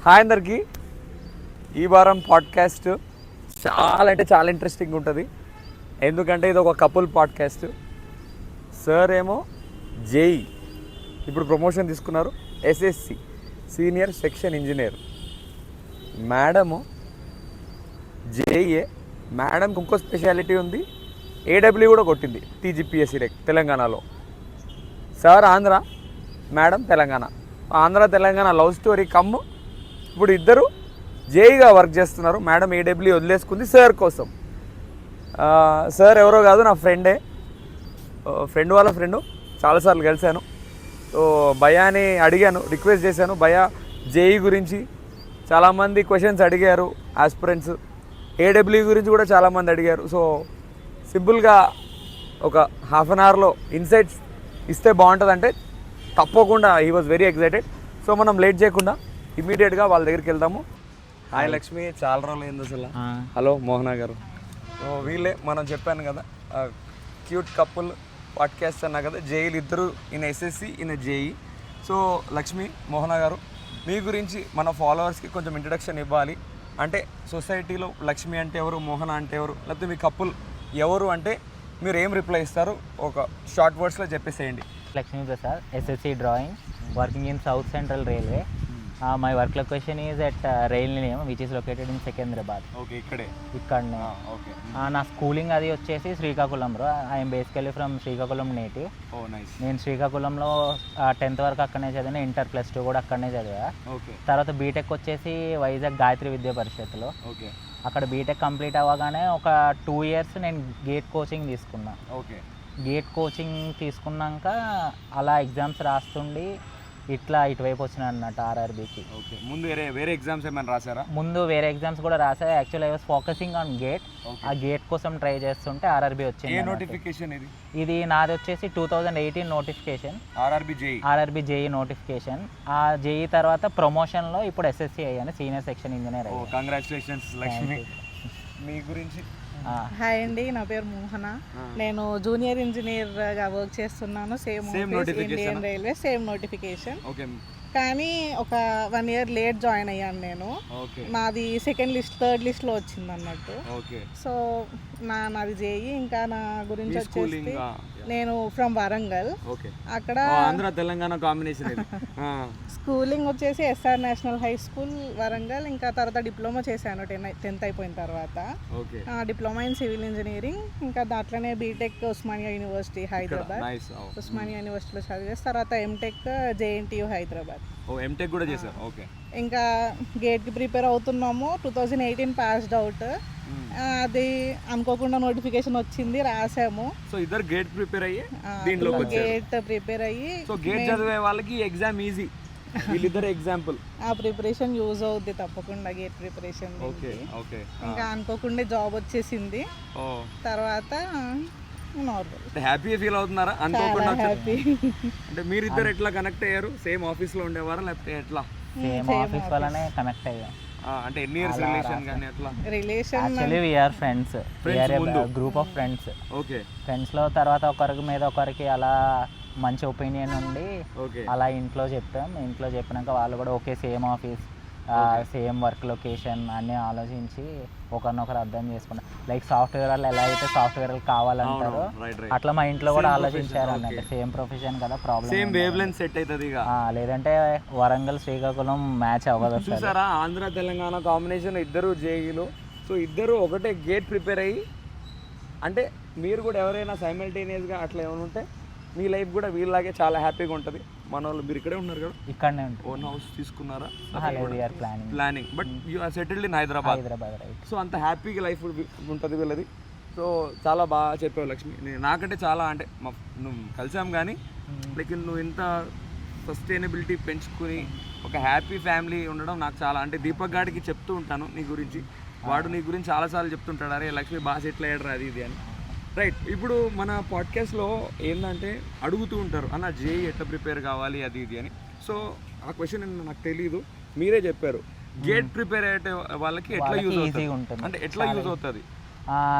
Hi అందరికీ. ఈ వారం పాడ్కాస్ట్ చాలా అంటే చాలా ఇంట్రెస్టింగ్ ఉంటుంది. ఎందుకంటే ఇది ఒక కపుల్ పాడ్కాస్ట్. సార్ ఏమో జేఈ ఇప్పుడు ప్రమోషన్ తీసుకున్నారు, SSC senior section engineer. Madam జేఈఏ. మేడంకి ఇంకో స్పెషాలిటీ ఉంది, ఏడబ్ల్యూ కూడా కొట్టింది టీజీపీఎస్సీ తెలంగాణలో. Sir Andhra, madam Telangana. Andhra Telangana love story కమ్ము. ఇప్పుడు ఇద్దరు జేఈగా వర్క్ చేస్తున్నారు. మేడం ఏడబ్ల్యూ వదిలేసుకుంది సార్ కోసం. సార్ ఎవరో కాదు, నా ఫ్రెండే, ఫ్రెండ్ వాళ్ళ ఫ్రెండు. చాలాసార్లు కలిశాను. సో భయాని అడిగాను, రిక్వెస్ట్ చేశాను, భయా జేఈ గురించి చాలామంది క్వశ్చన్స్ అడిగారు. ఆస్పిరెంట్స్ ఏడబ్ల్యూ గురించి కూడా చాలామంది అడిగారు. సో సింపుల్గా ఒక హాఫ్ అన్ అవర్లో ఇన్సైట్స్ ఇస్తే బాగుంటుందంటే తప్పకుండా he was very excited. So మనం లేట్ చేయకుండా ఇమీడియట్గా వాళ్ళ దగ్గరికి వెళ్దాము. హాయ్ లక్ష్మి, చాలా రోజులు అయింది అసలు. హలో మోహన గారు. సో వీళ్ళే మనం చెప్పాను కదా, క్యూట్ కపుల్ పాడ్కాస్ట్ అన్నా కదా. జేఈలు ఇద్దరు, ఈయన ఎస్ఎస్సి, ఈయన జేఈ. సో లక్ష్మి, మోహన గారు, మీ గురించి మన ఫాలోవర్స్కి కొంచెం ఇంట్రడక్షన్ ఇవ్వాలి. అంటే సొసైటీలో లక్ష్మి అంటే ఎవరు, మోహన అంటే ఎవరు, లేకపోతే మీ కపుల్ ఎవరు అంటే మీరు ఏం రిప్లై ఇస్తారు, ఒక షార్ట్ వర్డ్స్లో చెప్పేసేయండి. Lakshmi Prasad, SSC drawing, working in South Central Railway. My work location is at Rail Nilayam, which is located in Secunderabad. Okay, ఇక్కడే. ఇక్కడనే. ఓకే. నా స్కూలింగ్ అది వచ్చేసి శ్రీకాకుళంలో. ఐఎమ్ బేసికలీ ఫ్రమ్ శ్రీకాకుళం నేటివ్. Oh nice. నేను శ్రీకాకుళంలో 10th వరకు అక్కడనే చదివాను, ఇంటర్ +2 కూడా అక్కడనే చదివా. ఓకే. తర్వాత బీటెక్ వచ్చేసి వైజాగ్ గాయత్రి విద్యా పరిషత్లో. ఓకే. అక్కడ బీటెక్ కంప్లీట్ అవ్వగానే ఒక 2 years నేను గేట్ కోచింగ్ తీసుకున్నా. ఓకే. గేట్ కోచింగ్ తీసుకున్నాక అలా ఎగ్జామ్స్ రాస్తుండి ఇట్లా ఇటువైపు వచ్చిన అన్నట్టు ఆర్ఆర్బీకి. ఓకే. ముందు వేరే ఎగ్జామ్స్ ఏమైనా రాసారా? ముందు వేరే ఎగ్జామ్స్ కూడా రాసా. Actually I was focusing on GATE. ఆ గేట్ కోసం ట్రై చేస్తుంటే ఆర్ఆర్బీ వచ్చింది. ఏ నోటిఫికేషన్ ఇది? ఇది నాది వచ్చేసి 2018 నోటిఫికేషన్, ఆర్ఆర్బీ జేఈ నోటిఫికేషన్. ఆ జేఈ తర్వాత ప్రమోషన్లో ఇప్పుడు ఎస్ఎస్సి అయ్యాను, సీనియర్ సెక్షన్ ఇంజనీర్ అయ్యాను. కంగ్రాచులేషన్స్ లక్ష్మి. మీ గురించి? హాయ్ అండి, నా పేరు మోహన. నేను జూనియర్ ఇంజనీర్గా వర్క్ చేస్తున్నాను. Same Indian railway, same notification. కానీ ఒక 1 year లేట్ జాయిన్ అయ్యాను నేను. నాది సెకండ్ లిస్ట్, థర్డ్ లిస్ట్లో వచ్చింది అన్నట్టు. సో నాది జేఈ. ఇంకా నా గురించి వచ్చేసి నేను ఫ్రమ్ వరంగల్. అక్కడ ఆంధ్ర తెలంగాణ కాంబినేషన్. స్కూలింగ్ వచ్చేసి SR national high school Warangal. ఇంకా తర్వాత డిప్లొమా చేశాను 10th అయిపోయిన తర్వాత. Diploma in civil engineering. ఇంకా దాంట్లోనే బీటెక్ ఉస్మానియా యూనివర్సిటీ హైదరాబాద్, ఉస్మానియా యూనివర్సిటీలో చదివేసి తర్వాత ఎంటెక్ జేఎన్టీయూ హైదరాబాద్. ఎంటెక్ కూడా చేశారు. ఓకే. ఇంకా గేట్కి ప్రిపేర్ అవుతున్నాము. 2018 పాస్డ్ అవుట్. అది అనుకోకుండా నోటిఫికేషన్ వచ్చింది, రాసాము. సో ఇద్దరు గేట్ ప్రిపేర్ అయ్యి గేట్ ప్రిపేర్ అయ్యి. సో గేట్ చదివే వాళ్ళకి ఎగ్జామ్ ఈజీ, వీళ్ళిద్దరు ఎగ్జాంపుల్. ఆ ప్రిపరేషన్ యూజ్ అవుద్ది తప్పకుండా, గేట్ ప్రిపరేషన్. ఇంకా అనుకోకుండా జాబ్ వచ్చేసింది. తర్వాత నార్మల్ హ్యాపీ ఫీల్ అవుతున్నారా? అనుకోకుండా హ్యాపీ. అంటే మీరిద్దరు ఎట్లా కనెక్ట్ అయ్యారు? సేమ్ ఆఫీస్ లో ఉండేవారా లేకపోతే ఎట్లా? సేమ్ ఆఫీస్ వల్లనే కనెక్ట్ అయ్యాం. అంటే ఎన్ని ఇయర్స్ రిలేషన్ గాని అట్లా? Relation actually we are friends, we are a group of friends. Okay. Friends లో తర్వాత ఒకరికి మీద ఒకరికి అలా మంచి ఒపీనియన్ ఉండి అలా ఇంట్లో చెప్పాం. ఇంట్లో చెప్పినాక వాళ్ళు కూడా okay, same office, same work location అన్నీ ఆలోచించి ఒకరినొకరు అర్థం చేసుకున్నాం. లైక్ సాఫ్ట్వేర్ వాళ్ళు ఎలా అయితే సాఫ్ట్వేర్ వాళ్ళకావాలంటారో అట్లా మా ఇంట్లో కూడా ఆలోచించారు అన్నట్టు. సేమ్ ప్రొఫెషన్ కదా, problem same wave length set అవుతుంది. లేదంటే వరంగల్ శ్రీకాకుళం మ్యాచ్ అవ్వదు. చూసారా, ఆంధ్ర తెలంగాణ కాంబినేషన్, ఇద్దరు జేఈలు. సో ఇద్దరు ఒకటే గేట్ ప్రిపేర్ అయ్యి, అంటే మీరు కూడా ఎవరైనా సైమల్టేనియస్గా అట్లా ఏమైనా ఉంటే మీ లైఫ్ కూడా వీళ్ళలాగే చాలా హ్యాపీగా ఉంటుంది. మన వాళ్ళు మీరు ఇక్కడే ఉన్నారు కదా, ఇక్కడనే ఉంటుంది. ఓన్ హౌస్ తీసుకున్నారా? Planning. But you are settled in Hyderabad. So అంత హ్యాపీగా లైఫ్ ఉంటుంది వీళ్ళది. సో చాలా బాగా చెప్పావు లక్ష్మి. నాకంటే చాలా, అంటే నువ్వు కలిసాం కానీ లైక్ నువ్వు ఇంత సస్టైనబిలిటీ పెంచుకుని ఒక హ్యాపీ ఫ్యామిలీ ఉండడం నాకు చాలా, అంటే దీపక్ గాడికి చెప్తూ ఉంటాను నీ గురించి. వాడు నీ గురించి చాలాసార్లు చెప్తుంటాడు, అరే లక్ష్మి బాగా సెటిల్ అయ్యాడు అది ఇది అని. రైట్. ఇప్పుడు మన పాడ్కాస్ట్లో ఏంటంటే అడుగుతూ ఉంటారు, అన్న జేఈ ఎట్లా ప్రిపేర్ కావాలి అది ఇది అని. సో ఆ క్వశ్చన్ నాకు తెలీదు, మీరే చెప్పారు. గేట్ ప్రిపేర్ అయ్యే వాళ్ళకి ఎట్లా యూజ్ అవుతుంది, అంటే ఎట్లా యూజ్ అవుతుంది?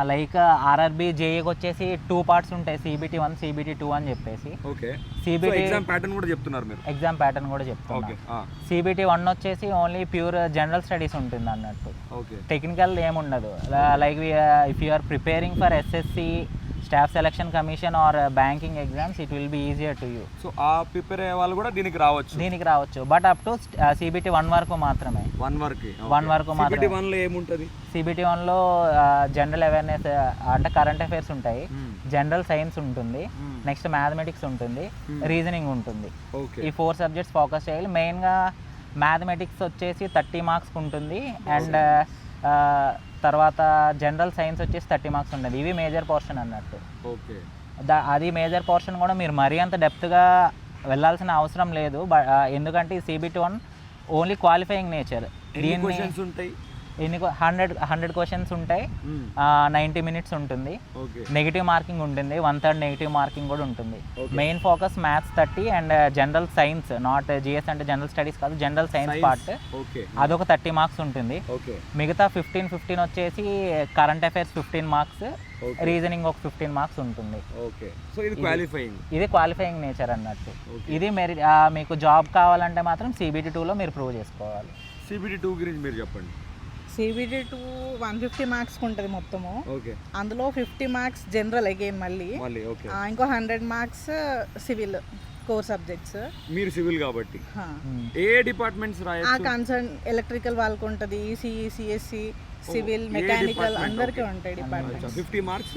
లైక్ ఆర్ఆర్బి జేఈకి వచ్చేసి 2 పార్ట్స్ ఉంటాయి, CBT 1 CBT 2 అని చెప్పేసి. ఓకే. CBT ఎగ్జామ్ ప్యాటర్న్ కూడా చెప్తున్నారు మీరు. ఎగ్జామ్ ప్యాటర్న్ కూడా చెప్తున్నా. CBT 1 వచ్చేసి ఓన్లీ ప్యూర్ జనరల్ స్టడీస్ ఉంటుంది అన్నట్టు, టెక్నికల్ ఏముండదు. Like if you are preparing for SSC, staff selection commission or banking exams, it will be easier to you. So ఆ ప్రిపేర్ అయ్యే వాళ్ళు కూడా దీనికి రావచ్చు, బట్ అప్ టు CBT 1 వరకు మాత్రమే. 1 వరకు మాత్రమే. CBT 1 లో ఏముంటుంది? CBT 1లో జనరల్ అవేర్నెస్ అంటే కరెంట్ అఫైర్స్ ఉంటాయి, జనరల్ సైన్స్ ఉంటుంది, నెక్స్ట్ మ్యాథమెటిక్స్ ఉంటుంది, రీజనింగ్ ఉంటుంది. ఈ 4 సబ్జెక్ట్స్ ఫోకస్ చేయాలి. మెయిన్గా మ్యాథమెటిక్స్ వచ్చేసి 30 మార్క్స్కి ఉంటుంది, అండ్ తర్వాత జనరల్ సైన్స్ వచ్చేసి 30 మార్క్స్ ఉంటుంది. ఇవి మేజర్ పోర్షన్ అన్నట్టు. ఓకే. అది మేజర్ పోర్షన్ కూడా మీరు మరీ అంత డెప్త్గా వెళ్ళాల్సిన అవసరం లేదు, ఎందుకంటే ఈ CBT 1 ఓన్లీ క్వాలిఫైయింగ్ నేచర్. ఉంటాయి 100 క్వశ్చన్స్ ఉంటాయి, 90 మినిట్స్ ఉంటుంది, నెగిటివ్ మార్కింగ్ ఉంటుంది, 1/3 నెగిటివ్ మార్కింగ్ కూడా ఉంటుంది. Main focus maths 30 and general science, not GS అంటే జనరల్ స్టడీస్ కాదు, జనరల్ సైన్స్ పార్ట్, అదొక 30 మార్క్స్ ఉంటుంది. మిగతా 15 వచ్చేసి కరెంట్ అఫైర్స్ 15 మార్క్స్, రీజనింగ్ ఒక 15 మార్క్స్ ఉంటుంది. ఇది క్వాలిఫైయింగ్ నేచర్ అన్నట్టు. ఇది మీకు జాబ్ కావాలంటే మాత్రం CBT 2లో మీరు ప్రూవ్ చేసుకోవాలి. CBT 2 గురించి మీరు చెప్పండి. CBT 2 150 మార్క్స్ ఉంటుంది మొత్తము. అందులో 50 మార్క్స్ జనరల్ అగైన్ మళ్ళీ ఇంకో 100 మార్క్స్ సివిల్ కోర్ సబ్జెక్ట్స్. మీరు సివిల్ కాబట్టి ఏ డిపార్ట్మెంట్స్ రాయొచ్చు? ఆ కన్సర్న్ ఎలక్ట్రికల్ వాళ్ళకి ఉంటుంది, CE CSE సివిల్ మెకానికల్ అందరికీ ఉంటాయి departments. 50 marks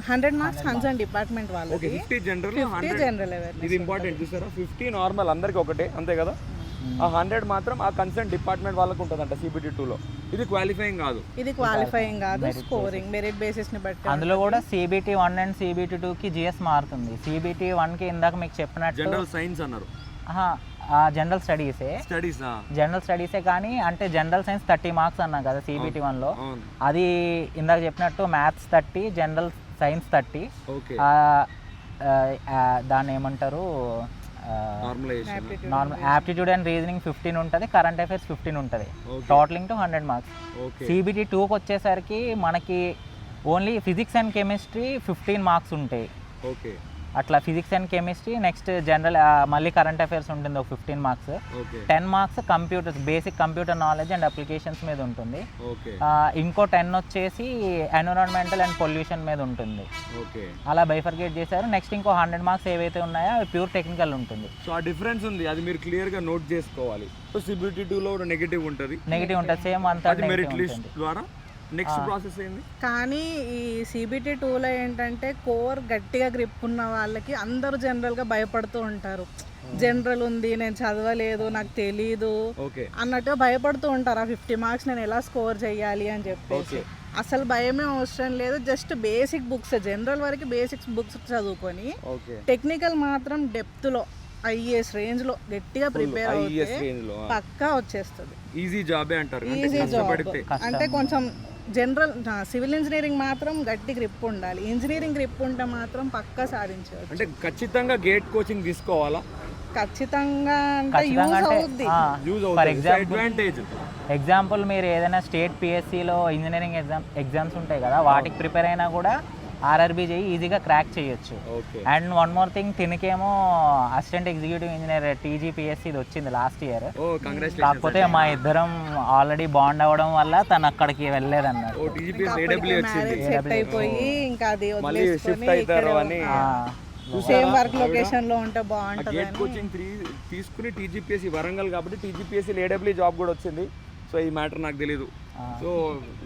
100 marks concern department వాళ్ళకి. 50 జనరల్ అవేర్నెస్. ఇది ఇంపార్టెంట్ చూసారా, 50 నార్మల్ అందరికి ఒకటే, అంతే కదా. ఆ 100 మాత్రం ఆ కన్సర్న్ డిపార్ట్మెంట్ వాళ్ళకు ఉంటుందంట CBT 2లో. ఇది క్వాలిఫైయింగ్ కాదు, స్కోరింగ్ మెరిట్ బేసిస్ ని బట్టి. అందులో కూడా CBT 1 అండ్ CBT 2కి GS మారుతుంది. CBT 1కి ఇందాక మీకు చెప్పినట్టు జనరల్ సైన్స్ అన్నారు, జనరల్ స్టడీసే కానీ అంటే జనరల్ సైన్స్ 30 మార్క్స్ అన్నా కదా CBT 1లో. అది ఇందాక చెప్పినట్టు మ్యాథ్స్ 30, జనరల్ సైన్స్ 30, దాన్ని ఏమంటారు యాప్టిట్యూడ్ అండ్ రీజనింగ్ 15 ఉంటుంది, కరెంట్ అఫైర్స్ 15 ఉంటుంది, టోటలింగ్ టు 100 మార్క్స్. CBT 2కి వచ్చేసరికి మనకి only physics and chemistry 15 marks ఉంటాయి. అట్లా physics and chemistry, next general మళ్ళీ కరెంట్ అఫైర్స్ ఉంటుంది ఒక 15 marks, 10 marks computers, basic computer knowledge and applications మీద ఉంటుంది, ఇంకో 10 వచ్చేసి ఎన్విరాన్మెంటల్ అండ్ పొల్యూషన్ మీద ఉంటుంది. అలా బైఫర్గేట్ చేశారు. నెక్స్ట్ ఇంకో 100 మార్క్స్ ఏవైతే ఉన్నాయో అవి ప్యూర్ టెక్నికల్ ఉంటుంది. సో ఆ డిఫరెన్స్ ఉంది, అది మీరు క్లియర్గా నోట్ చేసుకోవాలి. సో CBT 2లో నెగిటివ్ ఉంటుంది, సేమ్ అంతా మెరిట్ లిస్ట్ ద్వారా నెక్స్ట్ ప్రాసెస్ ఏంది. కానీ ఈ CBT 2లో ఏంటంటే కోర్ గట్టిగా గ్రిప్ ఉన్న వాళ్ళకి అందరూ జనరల్గా భయపడుతూ ఉంటారు. జనరల్ ఉంది, నేను చదవలేదు, నాకు తెలీదు అన్నట్టుగా భయపడుతూ ఉంటారు. ఆ 50 మార్క్స్ నేను ఎలా స్కోర్ చేయాలి అని చెప్పేసి. అసలు భయమే అవసరం లేదు, జస్ట్ బేసిక్ బుక్స్, జనరల్ వరకు బేసిక్స్ బుక్స్ చదువుకొని టెక్నికల్ మాత్రం డెప్త్లో IAS రేంజ్ లో గట్టిగా ప్రిపేర్ అవుతే పక్కా వచ్చేస్తుంది. ఈజీ జాబే అంటారు. ఈజీ జాబ్ అంటే కొంచెం జనరల్ సివిల్ ఇంజనీరింగ్ మాత్రం గట్టి గ్రిప్ ఉండాలి. ఇంజనీరింగ్ గ్రిప్ ఉంటే మాత్రం పక్కా సాధించవచ్చు. అంటే ఖచ్చితంగా గేట్ కోచింగ్ తీసుకోవాలా? ఖచ్చితంగా అంటే యూజ్ అవుద్ది. ఫర్ ఎగ్జాంపుల్ మీరు ఏదైనా స్టేట్ PSCలో ఇంజనీరింగ్ ఎగ్జామ్స్ ఉంటాయి కదా, వాటికి ప్రిపేర్ అయినా కూడా RRB చేయి ఈజీగా క్రాక్ చేయొచ్చు. అండ్ వన్ మోర్ థింగ్, తినకేమో అసిస్టెంట్ ఎగ్జిక్యూటివ్ ఇంజనీర్ TGPSC ఇది వచ్చింది లాస్ట్ ఇయర్. కాకపోతే మా ఇద్దరం ఆల్రెడీ బాండ్ అవ్వడం వల్ల తను అక్కడికి వెళ్ళలేదన్నారు. సేమ్ వర్క్ లొకేషన్ లో ఉంటే బాగుంటుంది. కోచింగ్ తీసుకుని TGPSC వరంగల్ కాబట్టి TGPSC AWE జాబ్ కూడా వచ్చింది. సో ఈ మ్యాటర్ నాకు తెలీదు. సో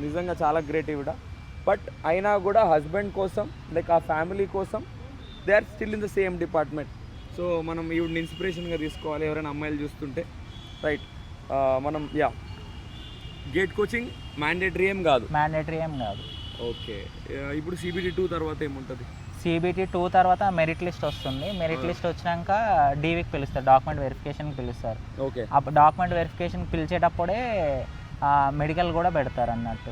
నిజంగా చాలా గ్రేట్ ఈవిడ. బట్ అయినా కూడా హస్బెండ్ కోసం, లైక్ ఆ ఫ్యామిలీ కోసం, they are still in the same department. So మనం ఈవిడ్ని ఇన్స్పిరేషన్గా తీసుకోవాలి ఎవరైనా అమ్మాయిలు చూస్తుంటే, రైట్. మనం గేట్ కోచింగ్ మ్యాండేటరీ ఏం కాదు. ఓకే. ఇప్పుడు CBT 2 తర్వాత ఏముంటుంది? CBT 2 తర్వాత మెరిట్ లిస్ట్ వస్తుంది. మెరిట్ లిస్ట్ వచ్చినాక DVకి పిలుస్తారు, డాక్యుమెంట్ వెరిఫికేషన్కి పిలుస్తారు. అప్పుడు డాక్యుమెంట్ వెరిఫికేషన్కి పిలిచేటప్పుడే మెడికల్ కూడా పెడతారు అన్నట్టు.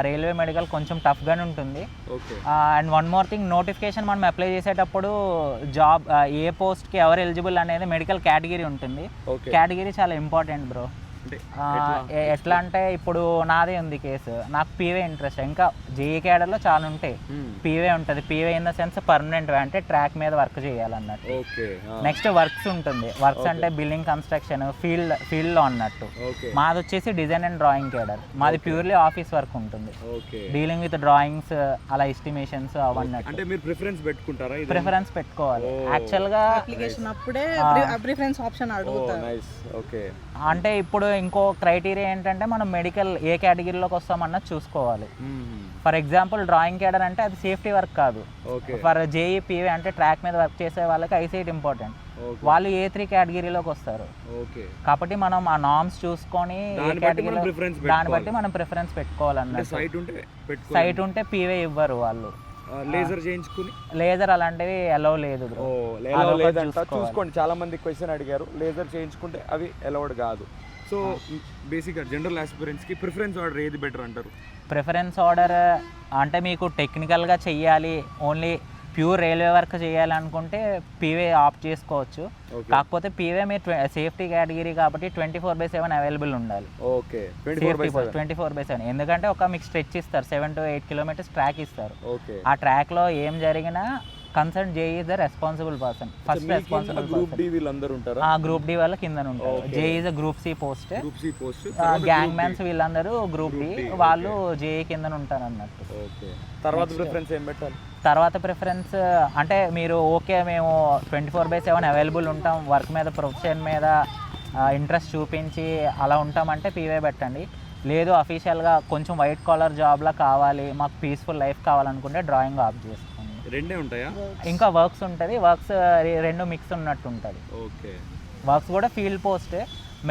రైల్వే మెడికల్ కొంచెం టఫ్గానే ఉంటుంది. And one more thing, notification మనం అప్లై చేసేటప్పుడు జాబ్ ఏ పోస్ట్కి ఎవరు ఎలిజిబుల్ అనేది మెడికల్ కేటగిరీ ఉంటుంది. కేటగిరీ చాలా ఇంపార్టెంట్ బ్రో. ఎట్లా అంటే ఇప్పుడు నాదే ఉంది కేసు, నాకు పీవే ఇంట్రెస్ట్. ఇంకా జేఈ క్యాడర్లో చాలా ఉంటాయి, పీవే ఉంటుంది. పీవే ఇన్ ద సెన్స్ పర్మనెంట్ అంటే ట్రాక్ మీద వర్క్ చేయాలన్నట్టు. నెక్స్ట్ వర్క్స్ ఉంటుంది, వర్క్స్ అంటే బిల్డింగ్ కన్స్ట్రక్షన్ ఫీల్డ్లో అన్నట్టు. మాది వచ్చేసి డిజైన్ అండ్ డ్రాయింగ్ క్యాడర్, మాది ప్యూర్లీ ఆఫీస్ వర్క్ ఉంటుంది, డీలింగ్ విత్ డ్రాయింగ్స్ అలా ఎస్టిమేషన్స్ అవన్నీ. అంటే మీరు ప్రిఫరెన్స్ పెట్టుకుంటారా? ప్రిఫరెన్స్ పెట్టుకోవాలి యాక్చువల్గా, అప్లికేషన్ అప్పుడే ప్రిఫరెన్స్ ఆప్షన్ అడుగుతారు. అంటే ఇప్పుడు ఇంకో క్రైటీరియా ఏంటంటే మనం మెడికల్ ఏ కేటగిరీలోకి వస్తామన్నది చూసుకోవాలి. ఫర్ ఎగ్జాంపుల్ డ్రాయింగ్ క్యాడర్ అంటే అది సేఫ్టీ వర్క్ కాదు. ఫర్ జేఈపీవీ అంటే ట్రాక్ మీద వర్క్ చేసే వాళ్ళకి ఐసైట్ ఇంపార్టెంట్, వాళ్ళు A3 కేటగిరీలోకి వస్తారు. కాబట్టి మనం ఆ నార్మ్స్ చూసుకొని దాన్ని బట్టి మనం ప్రిఫరెన్స్ పెట్టుకోవాలన్నమాట. సైట్ ఉంటే పీవే ఇవ్వరు వాళ్ళు. లేజర్ అలాంటివి అలౌ లేదు. చూసుకోండి, చాలా మంది క్వశ్చన్ అడిగారు, లేజర్ చేయించుకుంటే అవి అలౌడ్ కాదు. సో బేసిక్గా జనరల్ ఆస్పిరెంట్స్కి ప్రిఫరెన్స్ ఆర్డర్ ఏది బెటర్ అంటారు? ప్రిఫరెన్స్ ఆర్డర్ అంటే మీకు టెక్నికల్గా చెయ్యాలి, ఓన్లీ ప్యూర్ రైల్వే వర్క్ చేయాలనుకుంటే పీవే ఆప్ట్ చేసుకోవచ్చు. కాకపోతే పీవే మీరు సేఫ్టీ కేటగిరీ కాబట్టి 24/7 అవైలబుల్ ఉండాలి. 24/7 ఎందుకంటే ఒక మీకు స్ట్రెచ్ ఇస్తారు, 7 to 8 kilometers ట్రాక్ ఇస్తారు. ఆ ట్రాక్లో ఏం జరిగినా concern JE is the responsible person, first responsible person. Group D వాళ్ళ కింద ఉంటారు. JE is group C post, gang mans వీళ్ళందరూ గ్రూప్ డి, వాళ్ళు జేఈ కింద ఉంటారు అన్నట్టు. తర్వాత ప్రిఫరెన్స్ అంటే మీరు ఓకే మేము 24/7 అవైలబుల్ ఉంటాం, వర్క్ మీద ప్రొఫెషన్ మీద ఇంట్రెస్ట్ చూపించి అలా ఉంటామంటే పీవే పెట్టండి. లేదు అఫీషియల్గా కొంచెం వైట్ కాలర్ జాబ్లా కావాలి, మాకు పీస్ఫుల్ లైఫ్ కావాలనుకుంటే డ్రాయింగ్ ఆప్ట్ చేసుకోండి. రెండే ఉంటాయా? ఇంకా వర్క్స్ ఉంటుంది, వర్క్స్ రెండు మిక్స్ ఉన్నట్టు ఉంటుంది. వర్క్స్ కూడా ఫీల్డ్ పోస్ట్.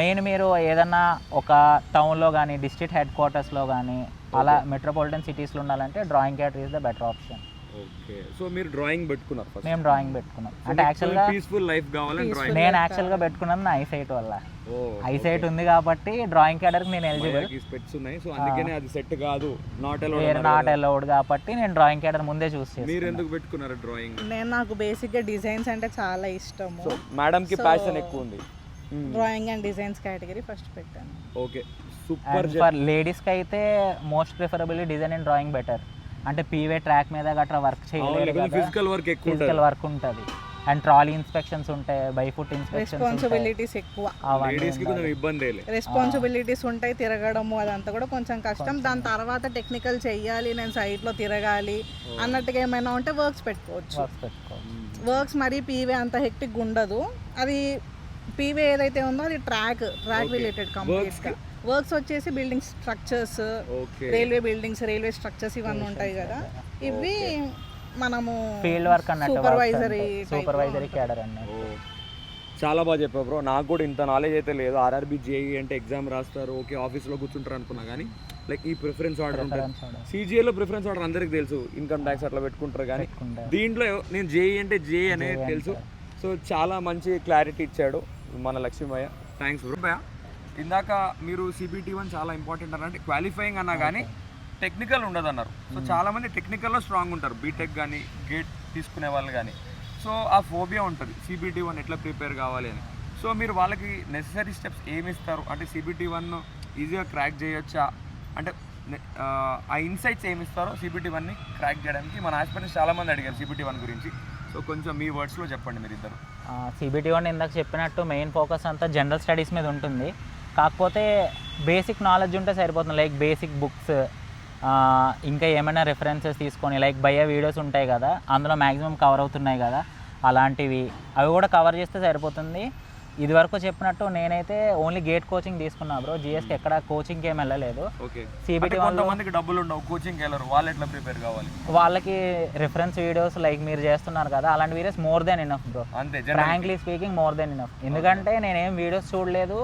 మెయిన్ మీరు ఏదన్నా ఒక టౌన్లో కానీ డిస్ట్రిక్ట్ హెడ్ క్వార్టర్స్లో కానీ అలా మెట్రోపాలిటన్ సిటీస్లో ఉండాలంటే drawing cadre is the better option. So మీరు డ్రాయింగ్ పెట్టుకున్నారు? మేము డ్రాయింగ్ పెట్టుకున్నాం. అంటే యాక్చువల్గా పీస్ఫుల్ లైఫ్ కావాలని డ్రాయింగ్. నేను యాక్చువల్గా పెట్టుకున్నది నా ఐసైట్ వల్ల. ఐసైట్ ఉంది కాబట్టి డ్రాయింగ్ క్యాడర్కి నేను ఎలిజిబుల్. స్పెట్స్ ఉన్నాయి, సో అందుకనే అది సెట్ కాదు, నాట్ అలౌడ్ కాబట్టి నేను డ్రాయింగ్ క్యాడర్ ముందే చూస్ చేశాను. మీరు ఎందుకు పెట్టుకున్నారు డ్రాయింగ్? నాకు బేసిక్గా డిజైన్స్ అంటే చాలా ఇష్టం. సో మేడంకి ప్యాషన్ ఎక్కువ ఉంది, drawing and designs category first పెట్టాను. Okay, super. ఫర్ లేడీస్కి అయితే most preferably design and drawing better. అంటే పీవే ట్రాక్ మీద గట్రా వర్క్ చేయలేదు, ఫిజికల్ వర్క్ ఉంటుంది. అండ్ ట్రాలీ ఇన్స్పెక్షన్స్ ఉంటాయి, బై ఫుట్ ఇన్స్పెక్షన్స్, రెస్పాన్సిబిలిటీస్ ఎక్కువ. రెస్పాన్సిబిలిటీస్ ఉంటాయి, తిరగడము అదంతా కూడా కొంచెం కష్టం. దాని తర్వాత టెక్నికల్ చెయ్యాలి, నేను సైట్లో తిరగాలి అన్నట్టుగా ఏమైనా ఉంటే వర్క్స్ పెట్టుకోవచ్చు. వర్క్స్ మరి పీవే అంత హెక్టిక్ ఉండదు. అది పీవే ఏదైతే ఉందో అది ట్రాక్ రిలేటెడ్ కంప్లీట్గా. వర్క్స్ వచ్చేసి building structures, railway buildings, railway structures ఇవన్నీ ఉంటాయి కదా, ఇవి మనము ఫీల్డ్ వర్క్ అన్నట్టు, సూపర్వైజరీ క్యాడర్ అన్నట్టు. చాలా బాగా చెప్పావు బ్రో. నాకు కూడా ఇంత నాలెడ్జ్ అయితే లేదు. ఆర్ఆర్బీ జేఈ అంటే ఎగ్జామ్ రాస్తారు, ఓకే ఆఫీస్లో కూర్చుంటారు అనుకున్నా, కానీ లైక్ ఈ ప్రిఫరెన్స్ ఆర్డర్ ఉంటుంది. సిజిఏలో ప్రిఫరెన్స్ ఆర్డర్ అందరికి తెలుసు, ఇన్కమ్ ట్యాక్స్ అట్లా పెట్టుకుంటారు, కానీ దీంట్లో నేను జేఈ అంటే జేఈ అనేది తెలుసు. సో చాలా మంచి క్లారిటీ ఇచ్చాడు మన లక్ష్మీమయ్య. Thanks bro. ఇందాక మీరు CBT1 చాలా ఇంపార్టెంట్ అన్నట్టు, క్వాలిఫైయింగ్ అన్నా కానీ టెక్నికల్ ఉండదు అన్నారు. సో చాలామంది టెక్నికల్లో స్ట్రాంగ్ ఉంటారు, బీటెక్ కానీ గేట్ తీసుకునే వాళ్ళు కానీ. సో ఆ ఫోబియా ఉంటుంది CBT1 ఎట్లా ప్రిపేర్ కావాలి అని. సో మీరు వాళ్ళకి నెసెసరీ స్టెప్స్ ఏమి ఇస్తారు? అంటే CBT1 ఈజీగా క్రాక్ చేయొచ్చా అంటే ఆ ఇన్సైట్స్ ఏమి ఇస్తారో CBT1ని క్రాక్ చేయడానికి? మన ఆస్పిరెంట్స్ చాలామంది అడిగారు CBT1 గురించి. సో కొంచెం మీ వర్డ్స్లో చెప్పండి మీరు ఇద్దరు. CBT1 ఇందాక చెప్పినట్టు మెయిన్ ఫోకస్ అంతా జనరల్ స్టడీస్ మీద ఉంటుంది. కాకపోతే బేసిక్ నాలెడ్జ్ ఉంటే సరిపోతుంది, లైక్ బేసిక్ బుక్స్, ఇంకా ఏమైనా రెఫరెన్సెస్ తీసుకొని లైక్ బయ్యా వీడియోస్ ఉంటాయి కదా, అందులో మ్యాక్సిమం కవర్ అవుతున్నాయి కదా, అలాంటివి అవి కూడా కవర్ చేస్తే సరిపోతుంది. ఇది వరకు చెప్పినట్టు నేనైతే ఓన్లీ గేట్ కోచింగ్ తీసుకున్నా బ్రో, జిఎస్కి ఎక్కడ కోచింగ్కి ఏం వెళ్ళలేదు. CBT1 డబ్బులు ఉండవు, కోచింగ్ వెళ్ళరు, వాళ్ళు ఎట్లా ప్రిపేర్ కావాలి? వాళ్ళకి రిఫరెన్స్ వీడియోస్ లైక్ మీరు చేస్తున్నారు కదా, అలాంటి videos more than enough bro. Frankly speaking more than enough. ఎందుకంటే నేనేం వీడియోస్ చూడలేదు,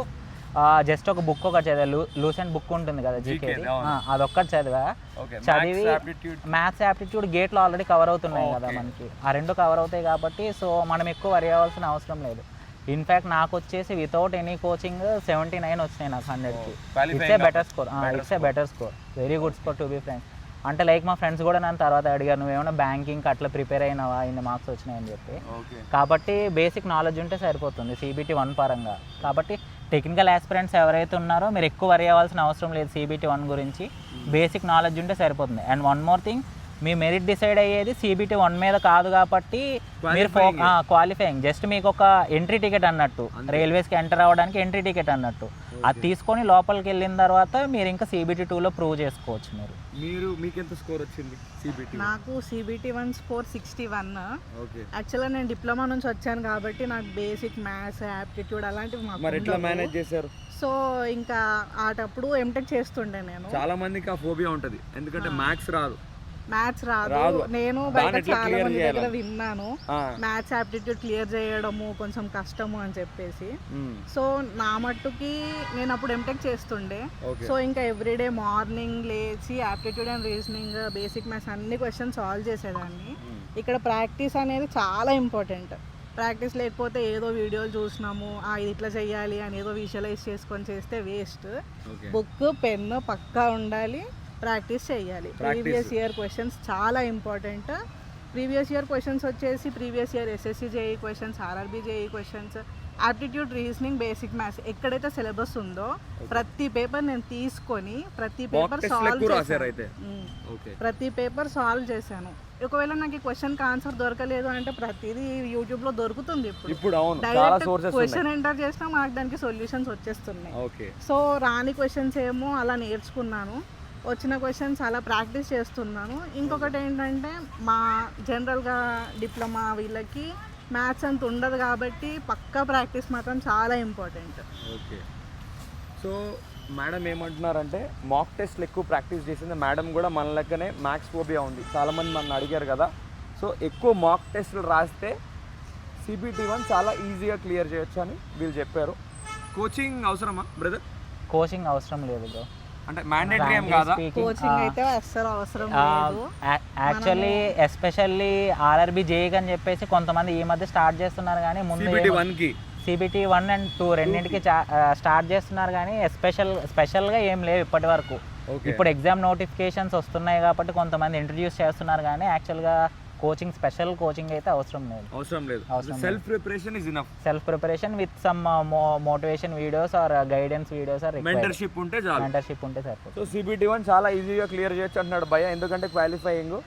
జస్ట్ ఒక బుక్ ఒకటి చదివా, లూసెంట్ బుక్ ఉంటుంది కదా జీకే, అదొక్కటి చదివి మ్యాథ్స్ యాప్టిట్యూడ్ గేట్లో ఆల్రెడీ కవర్ అవుతున్నాయి కదా మనకి, ఆ రెండు కవర్ అవుతాయి కాబట్టి సో మనం ఎక్కువ వరి అవ్వాల్సిన అవసరం లేదు. ఇన్ఫ్యాక్ట్ నాకు వచ్చేసి వితౌట్ ఎనీ కోచింగ్ 79 వచ్చినాయి నాకు 100కి. It's a better score, very good score to be friends. అంటే లైక్ మా ఫ్రెండ్స్ కూడా నన్ను తర్వాత అడిగారు, నువ్వేమైనా బ్యాంకింగ్ అట్లా ప్రిపేర్ అయినావా, ఇన్ని మార్క్స్ వచ్చినాయని చెప్పి. కాబట్టి బేసిక్ నాలెడ్జ్ ఉంటే సరిపోతుంది CBT1 పరంగా. కాబట్టి టెక్నికల్ ఆస్పిరెంట్స్ ఎవరైతే ఉన్నారో మీరు ఎక్కువ వరి అవ్వాల్సిన అవసరం లేదు CBT 1 గురించి. బేసిక్ నాలెడ్జ్ ఉంటే సరిపోతుంది. And one more thing, me merit decide అయ్యేది CBT 1 మీద కాదు కాబట్టి మీరు క్వాలిఫైయింగ్ జస్ట్ మీకు ఒక ఎంట్రీ టికెట్ అన్నట్టు, రైల్వేస్కి ఎంటర్ అవ్వడానికి ఎంట్రీ టికెట్ అన్నట్టు. అది తీసుకొని లోపలికి వెళ్ళిన తర్వాత మీరు ఇంకా CBT 2లో ప్రూవ్ చేసుకోవచ్చు. మీకు ఎంత స్కోర్ వచ్చింది CBT? నాకు CBT 1 స్కోర్ 61. యాక్చువల్గా నేను డిప్లొమా నుంచి వచ్చాను కాబట్టి నాకు బేసిక్ మ్యాథ్స్, యాప్టిట్యూడ్ అలాంటివి మరి ఎట్లా మేనేజ్ చేశారు? సో ఇంకా ఆటప్పుడు ఎంటెక్ చేస్తుండే నేను. చాలా మందికి ఆ ఫోబియా ఉంటుంది, ఎందుకంటే మ్యాథ్స్ రాదు. నేను బయట చాలా మంది దగ్గర విన్నాను మ్యాథ్స్ యాప్టిట్యూడ్ క్లియర్ చేయడము కొంచెం కష్టము అని చెప్పేసి. సో నా మట్టుకి నేను అప్పుడు ఎంటెక్ చేస్తుండే. సో ఇంకా ఎవ్రీడే మార్నింగ్ లేచి aptitude and reasoning, basic maths అన్ని క్వశ్చన్స్ సాల్వ్ చేసేదాన్ని. ఇక్కడ ప్రాక్టీస్ అనేది చాలా ఇంపార్టెంట్. ప్రాక్టీస్ లేకపోతే ఏదో వీడియోలు చూసినాము ఇది ఇట్లా చేయాలి అని ఏదో విజువలైజ్ చేసుకొని చేస్తే వేస్ట్. బుక్, పెన్ పక్కా ఉండాలి, ప్రాక్టీస్ చేయాలి. ప్రీవియస్ ఇయర్ క్వశ్చన్స్ చాలా ఇంపార్టెంట్. ప్రీవియస్ ఇయర్ క్వశ్చన్స్ వచ్చేసి previous year SSC JEE questions, RRB JEE questions, aptitude, reasoning, basic maths ఎక్కడైతే సిలబస్ ఉందో ప్రతి పేపర్ నేను తీసుకొని ప్రతి పేపర్ సాల్వ్ చేశాను. ఒకవేళ నాకు ఈ క్వశ్చన్కి ఆన్సర్ దొరకలేదు అంటే ప్రతిదీ యూట్యూబ్లో దొరుకుతుంది. ఇప్పుడు డైరెక్ట్ క్వశ్చన్ ఎంటర్ చేసినా మనకు దానికి సొల్యూషన్స్ వచ్చేస్తున్నాయి. సో రాని క్వశ్చన్స్ ఏమో అలా నేర్చుకున్నాను, వచ్చిన క్వశ్చన్స్ అలా ప్రాక్టీస్ చేస్తున్నాను. ఇంకొకటి ఏంటంటే మా జనరల్గా డిప్లొమా వీళ్ళకి మ్యాథ్స్ అంత ఉండదు కాబట్టి పక్కా ప్రాక్టీస్ మాత్రం చాలా ఇంపార్టెంట్. ఓకే. సో మేడం ఏమంటున్నారంటే మాక్ టెస్ట్లు ఎక్కువ ప్రాక్టీస్ చేసింది. మేడం కూడా మన లెక్కనే మ్యాథ్స్ ఫోబియా ఉంది, చాలామంది మన అడిగారు కదా. సో ఎక్కువ మాక్ టెస్ట్లు రాస్తే CBT 1 చాలా ఈజీగా క్లియర్ చేయొచ్చు అని వీళ్ళు చెప్పారు. కోచింగ్ అవసరమా బ్రదర్? కోచింగ్ అవసరం లేదు బ్రో. అంటే మ్యాండేటరీ ఏం కాదా? కోచింగ్ అయితే అస్సలు అవసరం లేదు. యాక్చువల్లీ ఎస్పెషల్లీ RRB JEE అని చెప్పేసి కొంతమంది ఈ మధ్య స్టార్ట్ చేస్తున్నారు, కానీ ముందు CBT 1 and 2 రెండింటికి స్టార్ట్ చేస్తున్నారు, కానీ స్పెషల్గా ఏం లేవు ఇప్పటి వరకు. ఇప్పుడు ఎగ్జామ్ నోటిఫికేషన్స్ వస్తున్నాయి కాబట్టి కొంతమంది ఇంట్రడ్యూస్ చేస్తున్నారు, కానీ యాక్చువల్గా స్పెషల్ కోచింగ్ అయితే అవసరం లేదు. Self preparation is enough. Self preparation with some motivation videos or guidance videos or mentorship ఉంటే సరిపోతుంది. సో CBT 1 చాలా ఈజీగా క్లియర్ చేయొచ్చు అంటున్నాడు భయ్య, ఎందుకంటే క్వాలిఫైయింగ్.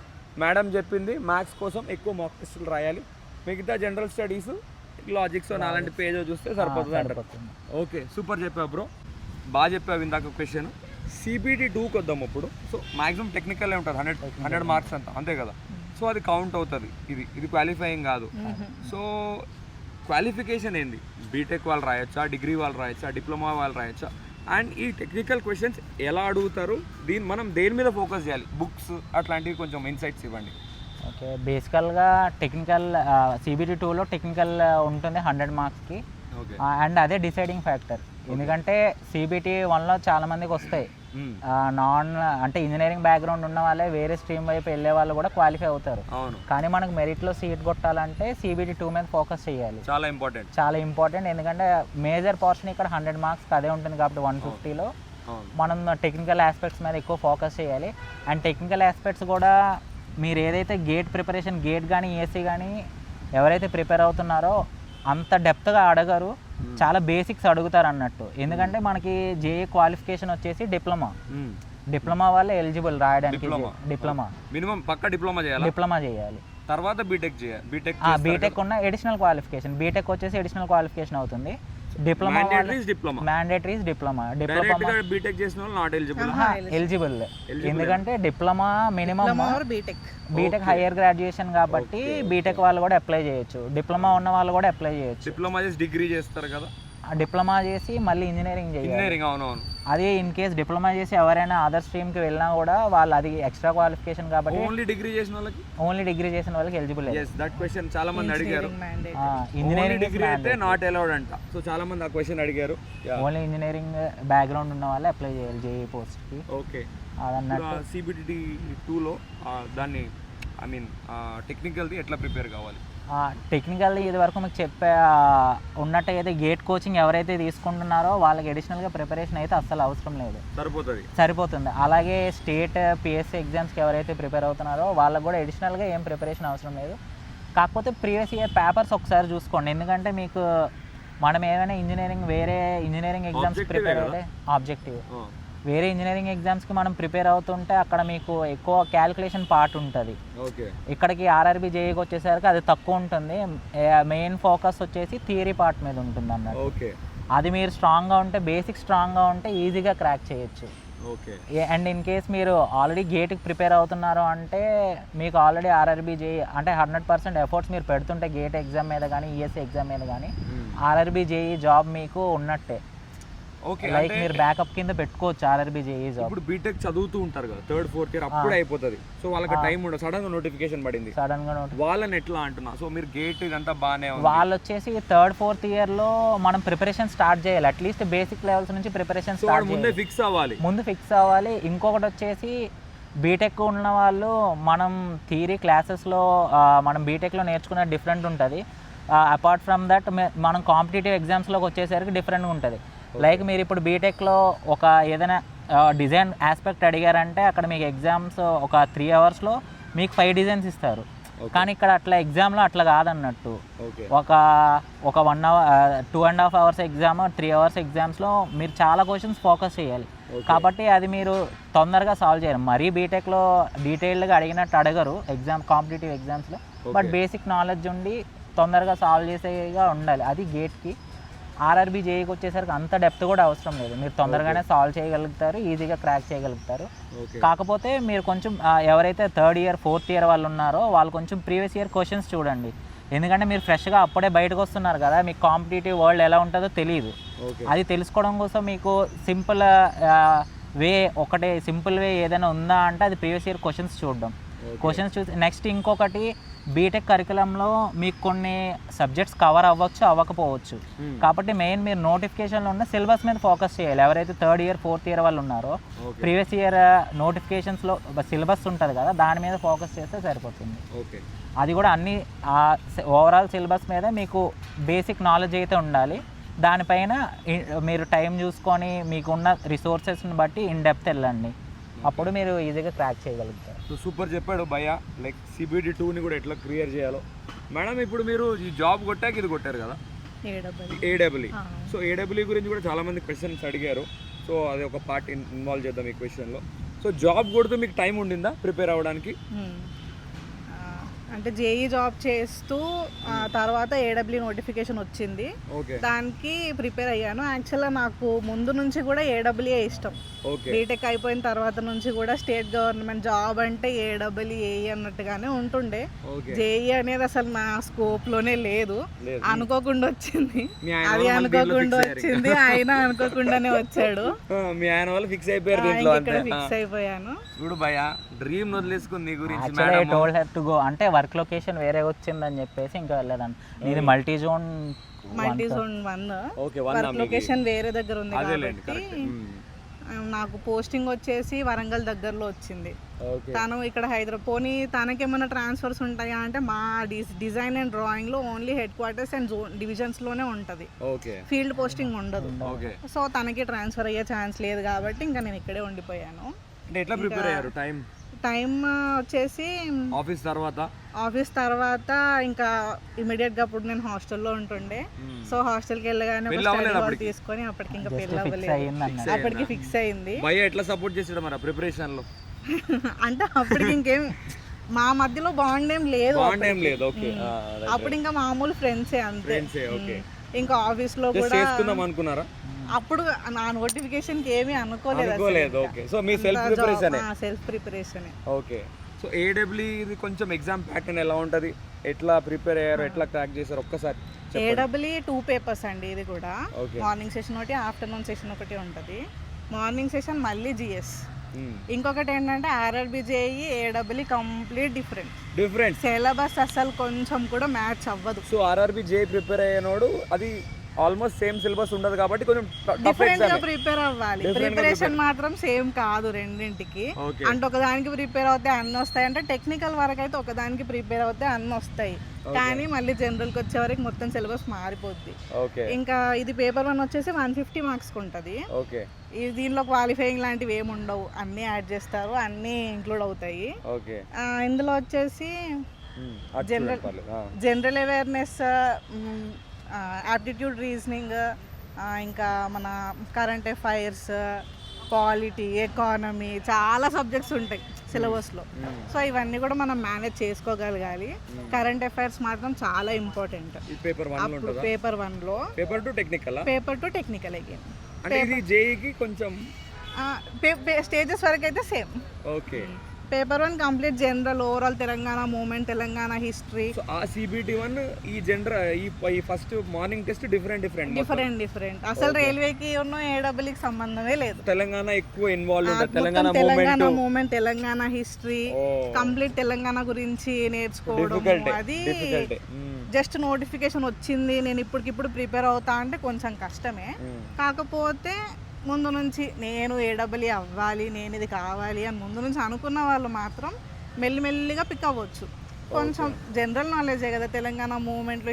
మేడం చెప్పింది మ్యాథ్స్ కోసం ఎక్కువ మాక్ టెస్టులు రాయాలి, మిగతా జనరల్ స్టడీస్, లాజిక్స్ అలాంటి పేజ్ చూస్తే సరిపోతుంది అంటారు. ఓకే, సూపర్ చెప్పావు బ్రో, బాగా చెప్పావు. ఇందాక క్వశ్చన్ CBT 2కి వద్దాం ఇప్పుడు. సో మ్యాక్సిమం టెక్నికల్ ఉంటుంది, 100 మార్క్స్ అంతా, అంతే కదా. సో అది కౌంట్ అవుతుంది, ఇది క్వాలిఫైయింగ్ కాదు. సో క్వాలిఫికేషన్ ఏంది? బీటెక్ వాళ్ళు రాయొచ్చా, డిగ్రీ వాళ్ళు రాయొచ్చా, డిప్లొమా వాళ్ళు రాయొచ్చా? అండ్ ఈ టెక్నికల్ క్వశ్చన్స్ ఎలా అడుగుతారు, మనం దేని మీద ఫోకస్ చేయాలి? బుక్స్ అట్లాంటివి కొంచెం ఇన్సైట్స్ ఇవ్వండి. ఓకే, బేసికల్గా టెక్నికల్ CBT 2లో టెక్నికల్ ఉంటుంది 100 మార్క్స్కి. అండ్ అదే డిసైడింగ్ ఫ్యాక్టర్, ఎందుకంటే CBT 1లో చాలా మందికి వస్తాయి అంటే ఇంజనీరింగ్ బ్యాక్గ్రౌండ్ ఉన్న వాళ్ళే వేరే స్ట్రీమ్ వైపు వెళ్ళే వాళ్ళు కూడా క్వాలిఫై అవుతారు. కానీ మనకు మెరిట్లో సీట్ కొట్టాలంటే CBT 2 మీద ఫోకస్ చేయాలి, చాలా ఇంపార్టెంట్. ఎందుకంటే మేజర్ పోర్షన్ ఇక్కడ 100 మార్క్స్ అదే ఉంటుంది కాబట్టి 150లో మనం టెక్నికల్ ఆస్పెక్ట్స్ మీద ఎక్కువ ఫోకస్ చేయాలి. అండ్ టెక్నికల్ ఆస్పెక్ట్స్ కూడా మీరు ఏదైతే గేట్ ప్రిపరేషన్, గేట్ కానీ ESE కానీ ఎవరైతే ప్రిపేర్ అవుతున్నారో అంత డెప్త్గా అడగరు, చాలా బేసిక్స్ అడుగుతారు అన్నట్టు. ఎందుకంటే మనకి JEE క్వాలిఫికేషన్ వచ్చేసి డిప్లొమా వాళ్ళే ఎలిజిబుల్ రాయడానికి. డిప్లొమా చేయాలి, తర్వాత బీటెక్ ఉన్న ఎడిషనల్ క్వాలిఫికేషన్. బీటెక్ వచ్చేసి ఎడిషనల్ క్వాలిఫికేషన్ అవుతుంది. డిప్లొమా మ్యాండేటరీ డిప్లొమా ఎలిజిబుల్, ఎందుకంటే diploma minimum, BTech higher graduation కాబట్టి బీటెక్ వాళ్ళు కూడా అప్లై చేయొచ్చు, డిప్లొమా ఉన్న వాళ్ళు కూడా అప్లై చేయొచ్చు. డిప్లొమా చేసి డిగ్రీ చేస్తారు కదా, డిప్లొమా చేసి మళ్ళీ ఇంజనీరింగ్ చేయాలి. అది ఇన్ కేస్ డిప్లొమా చేసి ఎవరైనా అదర్ స్ట్రీమ్కి వెళ్ళినా కూడా వాళ్ళు అది ఎక్స్ట్రా క్వాలిఫికేషన్ కాబట్టి ఓన్లీ డిగ్రీ చేసిన వాళ్ళకి ఎలిజిబుల్. దట్ క్వశ్చన్ చాలా మంది అడిగారు, ఇంజనీరింగ్ డిగ్రీ అయితే నాట్ అలౌడ్ అంట. సో చాలా మంది ఆ క్వశ్చన్ అడిగారు. ఓన్లీ ఇంజనీరింగ్ బ్యాక్గ్రౌండ్ ఉన్న వాళ్ళే అప్లై చేయాలి JEE పోస్ట్కి. ఓకే, అదన్నట్టు CBT 2లో దాన్ని టెక్నికల్ది ఎట్లా ప్రిపేర్ కావాలి? టెక్నికల్ ఇది వరకు మీకు చెప్పే ఉన్నట్టయితే గేట్ కోచింగ్ ఎవరైతే తీసుకుంటున్నారో వాళ్ళకి అడిషనల్గా ప్రిపరేషన్ అయితే అస్సలు అవసరం లేదు, సరిపోతుంది. అలాగే స్టేట్ PSC ఎగ్జామ్స్కి ఎవరైతే ప్రిపేర్ అవుతున్నారో వాళ్ళకి కూడా అడిషనల్గా ఏం ప్రిపరేషన్ అవసరం లేదు. కాకపోతే ప్రీవియస్ ఇయర్ పేపర్స్ ఒకసారి చూసుకోండి, ఎందుకంటే మీకు మనం ఏమైనా వేరే ఇంజనీరింగ్ ఎగ్జామ్స్ ప్రిపేర్ అయితే ఆబ్జెక్టివ్, వేరే ఇంజనీరింగ్ ఎగ్జామ్స్కి మనం ప్రిపేర్ అవుతుంటే అక్కడ మీకు ఎక్కువ క్యాలిక్యులేషన్ పార్ట్ ఉంటుంది. ఇక్కడికి ఆర్ఆర్బీ జేఈకి వచ్చేసరికి అది తక్కువ ఉంటుంది. మెయిన్ ఫోకస్ వచ్చేసి థియరీ పార్ట్ మీద ఉంటుంది అన్నట్టు. అది మీరు స్ట్రాంగ్గా ఉంటే, బేసిక్ స్ట్రాంగ్గా ఉంటే ఈజీగా క్రాక్ చేయొచ్చు. అండ్ ఇన్ కేస్ మీరు ఆల్రెడీ గేట్కి ప్రిపేర్ అవుతున్నారు అంటే మీకు ఆల్రెడీ ఆర్ఆర్బీ జేఈ అంటే 100% ఎఫర్ట్స్ మీరు పెడుతుంటే గేట్ ఎగ్జామ్ మీద కానీ ఈఎస్సీ ఎగ్జామ్ మీద కానీ ఆర్ఆర్బీ జేఈ జాబ్ మీకు ఉన్నట్టే. లైక్ మీరు బ్యాకప్ కింద పెట్టుకోవచ్చు ఆర్ఆర్బీ జేఈ జాబ్. ఇప్పుడు బీటెక్ చదువుతూ ఉంటారు కదా, 3rd 4th ఇయర్ అప్పుడు అయిపోతుంది. సో వాళ్ళకి టైం ఉండదు, సడన్ గా నోటిఫికేషన్ పడింది. వాళ్ళని ఎట్లా అంటున్నా? సో మీరు గేట్ ఇదంతా బాగానే ఉంది, వాళ్ళు వచ్చేసి 3rd 4th ఇయర్లో మనం ప్రిపరేషన్ స్టార్ట్ చేయాలి. అట్లీస్ట్ బేసిక్ లెవెల్స్ నుంచి ప్రిపరేషన్ స్టార్ట్ ముందు ఫిక్స్ అవ్వాలి. ఇంకొకటి వచ్చేసి బీటెక్ ఉన్న వాళ్ళు మనం థియరీ క్లాసెస్లో మనం బీటెక్లో నేర్చుకునే డిఫరెంట్ ఉంటుంది. అపార్ట్ ఫ్రమ్ దట్ మనం కాంపిటేటివ్ ఎగ్జామ్స్లోకి వచ్చేసరికి డిఫరెంట్గా ఉంటుంది. లైక్ మీరు ఇప్పుడు బీటెక్లో ఒక ఏదైనా డిజైన్ ఆస్పెక్ట్ అడిగారంటే అక్కడ మీకు ఎగ్జామ్స్ ఒక 3 అవర్స్లో మీకు 5 డిజైన్స్ ఇస్తారు. కానీ ఇక్కడ అట్లా ఎగ్జామ్లో అట్లా కాదన్నట్టు. ఒక 1 అవర్ 2.5 అవర్స్ ఎగ్జామ్, 3 అవర్స్ ఎగ్జామ్స్లో మీరు చాలా క్వశ్చన్స్ ఫోకస్ చేయాలి. కాబట్టి అది మీరు తొందరగా సాల్వ్ చేయరు. మరీ బీటెక్లో డీటెయిల్డ్గా అడిగినట్టు అడగరు కాంపిటేటివ్ ఎగ్జామ్స్లో. బట్ బేసిక్ నాలెడ్జ్ ఉండి తొందరగా సాల్వ్ చేసేగా ఉండాలి. అది గేట్కి. ఆర్ఆర్బీ జేఈకి వచ్చేసరికి అంత డెప్త్ కూడా అవసరం లేదు. మీరు తొందరగానే సాల్వ్ చేయగలుగుతారు, ఈజీగా క్రాక్ చేయగలుగుతారు. కాకపోతే మీరు కొంచెం ఎవరైతే 3rd ఇయర్ 4th ఇయర్ వాళ్ళు ఉన్నారో వాళ్ళు కొంచెం ప్రీవియస్ ఇయర్ క్వశ్చన్స్ చూడండి. ఎందుకంటే మీరు ఫ్రెష్గా అప్పుడే బయటకు వస్తున్నారు కదా, మీకు కాంపిటేటివ్ వరల్డ్ ఎలా ఉంటుందో తెలియదు. అది తెలుసుకోవడం కోసం మీకు సింపుల్ వే ఏదైనా ఉందా అంటే అది ప్రీవియస్ ఇయర్ క్వశ్చన్స్ చూడడం. క్వశ్చన్స్ చూసి నెక్స్ట్ ఇంకొకటి బీటెక్ కరికులంలో మీకు కొన్ని సబ్జెక్ట్స్ కవర్ అవ్వకపోవచ్చు. కాబట్టి మెయిన్ మీరు నోటిఫికేషన్లో ఉన్న సిలబస్ మీద ఫోకస్ చేయాలి. ఎవరైతే 3rd ఇయర్ 4th ఇయర్ వాళ్ళు ఉన్నారో ప్రీవియస్ ఇయర్ నోటిఫికేషన్స్లో సిలబస్ ఉంటుంది కదా, దాని మీద ఫోకస్ చేస్తే సరిపోతుంది. అది కూడా అన్ని ఓవరాల్ సిలబస్ మీద మీకు బేసిక్ నాలెడ్జ్ అయితే ఉండాలి. దానిపైన మీరు టైం చూసుకొని మీకున్న రిసోర్సెస్ని బట్టి ఇన్ డెప్త్ వెళ్ళండి. అప్పుడు మీరు ఈజీగా క్రాక్ చేయగలుగుతారు. సో సూపర్ చెప్పాడు భయ్య. లైక్ CBD 2ని కూడా ఎట్లా క్లియర్ చేయాలో. మేడం ఇప్పుడు మీరు ఈ జాబ్ కొట్టాక ఇది కొట్టారు కదా, AEE. సో AEE గురించి కూడా చాలామంది క్వశ్చన్స్ అడిగారు. సో అది ఒక పార్ట్ ఇన్వాల్వ్ చేద్దాం ఈ క్వశ్చన్లో. సో జాబ్ కొడుతూ మీకు టైం ఉండిందా ప్రిపేర్ అవ్వడానికి? అంటే జేఈ జాబ్ చేస్తూ తర్వాత AEE నోటిఫికేషన్ వచ్చింది, దానికి ప్రిపేర్ అయ్యాను. యాక్చువల్గా నాకు ముందు నుంచి కూడా AEE ఇష్టం. బీటెక్ అయిపోయిన తర్వాత నుంచి కూడా స్టేట్ గవర్నమెంట్ జాబ్ అంటే AEE అన్నట్టుగానే ఉంటుండే. జేఈ అనేది అసలు నా స్కోప్లోనే లేదు, అనుకోకుండా వచ్చింది. అది అనుకోకుండా వచ్చింది, ఆయన అనుకోకుండానే వచ్చాడు. మీ ఆయన వాళ్ళు ఫిక్స్ అయిపోయారు, ఫిక్స్ అయిపోయాను. చూడు భయ్య, డ్రీమ్ వదిలేసుకుంది గురించి అంటే వర్క్ లొకేషన్ వేరే వచ్చిందని చెప్పేసి ఇంకా వెళ్ళేదాన్ని. ఇది మల్టీ జోన్ 1 వర్క్ లొకేషన్ వేరే దగ్గర ఉంది కాబట్టి నాకు పోస్టింగ్ వచ్చేసి వరంగల్ దగ్గరలో వచ్చింది. తను ఇక్కడ హైదరాబాద్ పోనీ తనకేమైనా ట్రాన్స్ఫర్స్ ఉంటాయా అంటే మా డిజైన్ అండ్ డ్రాయింగ్ లో only head quarters and divisions లోనే ఉంటది, ఫీల్డ్ పోస్టింగ్ ఉండదు. సో తనకి ట్రాన్స్ఫర్ అయ్యే ఛాన్స్ లేదు కాబట్టి ఇంకా నేను ఇక్కడే ఉండిపోయాను. టైం వచ్చేసి ఆఫీస్ తర్వాత ఇంకా ఇమీడియట్ గా అప్పుడు నేను హాస్టల్లో ఉంటుండే. సో హాస్టల్కి వెళ్ళగానే తీసుకొని అప్పటికి ఇంకా పెళ్ళి అవ్వలేదు, అప్పటికి ఫిక్స్ అయింది. ఎట్లా సపోర్ట్ చేసాడు మరి ప్రిపరేషన్ లో? అంటే అప్పటికి ఇంకేం మా మధ్యలో బాండ్ ఏం లేదు, అప్పుడు ఇంకా మామూలు ఫ్రెండ్సే అంతే. ఇంకా ఆఫీస్ లో కూడా అనుకున్నారా? అప్పుడు నా నోటిఫికేషన్ కి ఏమీ అనుకోలేదు. సో మీ self preparation. Okay. So AEE ఇది కొంచెం ఎగ్జామ్ ప్యాటర్న్ ఎలా ఉంటది, ఎట్లా ప్రిపేర్ అయ్యారు, ఎట్లా క్రాక్ చేశారు ఒక్కసారి? AEE 2 పేపర్స్ అండి. ఇది కూడా మార్నింగ్ సెషన్ ఒకటి, ఆఫ్టర్నూన్ సెషన్ ఒకటి ఉంటది. మార్నింగ్ సెషన్ మళ్ళీ GS. ఇంకొకటి ఏంటంటే RRB JEE AEE complete different syllabus, అసలు కొంచెం కూడా మ్యాచ్ అవ్వదు. సో ఆర్ఆర్బీ జేఈ ప్రిపేర్ అయ్యేనోడు అది ఆల్మోస్ట్ సేమ్ సిలబస్ ఉండదు కాబట్టి కొంచెం డిఫరెంట్ గా ప్రిపేర్ అవ్వాలి. ప్రిపరేషన్ మాత్రం సేమ్ కాదు రెండింటికి. అంటే ఒకదానికి ప్రిపేర్ అవుతే అన్ని వస్తాయి, అంటే టెక్నికల్ వరకు అయితే ఒకదానికి ప్రిపేర్ అవుతే అన్ని వస్తాయి. కానీ మళ్ళీ జనరల్ కి వచ్చే వరకు మొత్తం సిలబస్ మారిపోద్ది. ఇంకా ఇది పేపర్ 1 వచ్చేసి 150 మార్క్స్ ఉంటుంది. దీనిలో క్వాలిఫైయింగ్ లాంటివి ఏమి ఉండవు, అన్ని యాడ్ చేస్తారు, అన్ని ఇంక్లూడ్ అవుతాయి. ఇందులో వచ్చేసి జనరల్ అవేర్నెస్ యాప్టిట్యూడ్ రీజనింగ్, ఇంకా మన కరెంట్ అఫైర్స్, పాలిటీ, ఎకానమీ, చాలా సబ్జెక్ట్స్ ఉంటాయి సిలబస్లో. సో ఇవన్నీ కూడా మనం మేనేజ్ చేసుకోగలగాలి. కరెంట్ అఫైర్స్ మాత్రం చాలా ఇంపార్టెంట్. అప్పుడు పేపర్ 1లో పేపర్ 2 టెక్నికల్ అగైన్. అంటే ఇది జేఈకి కొంచెం స్టేజెస్ వరకు అయితే same. Okay. Paper 1 complete general, overall Telangana movement, Telangana history. ఆ సిబిటి 1 ఈ జనరల్ ఈ ఫస్ట్ మార్నింగ్ టెస్ట్ డిఫరెంట్. అసలు రైల్వేకి ఉన్న ఏడబ్ల్యూకి సంబంధమే లేదు. తెలంగాణ ఎక్కువ ఇన్వాల్వ్ ఉంటుంది. Telangana movement, Telangana history, complete Telangana గురించి నేర్చుకోవడం. అది జస్ట్ నోటిఫికేషన్ వచ్చింది, నేను ఇప్పటికిప్పుడు ప్రిపేర్ అవుతా అంటే కొంచెం కష్టమే. కాకపోతే ముందు నుంచి నేను ఏడబ్ల్యూ అవ్వాలి, నేను ఇది కావాలి అని ముందు నుంచి అనుకున్న వాళ్ళు మాత్రం మెల్లిమెల్లిగా పిక్ అవ్వచ్చు. కొంచెం జనరల్ నాలెడ్జే కదా తెలంగాణ మూవ్మెంట్లో,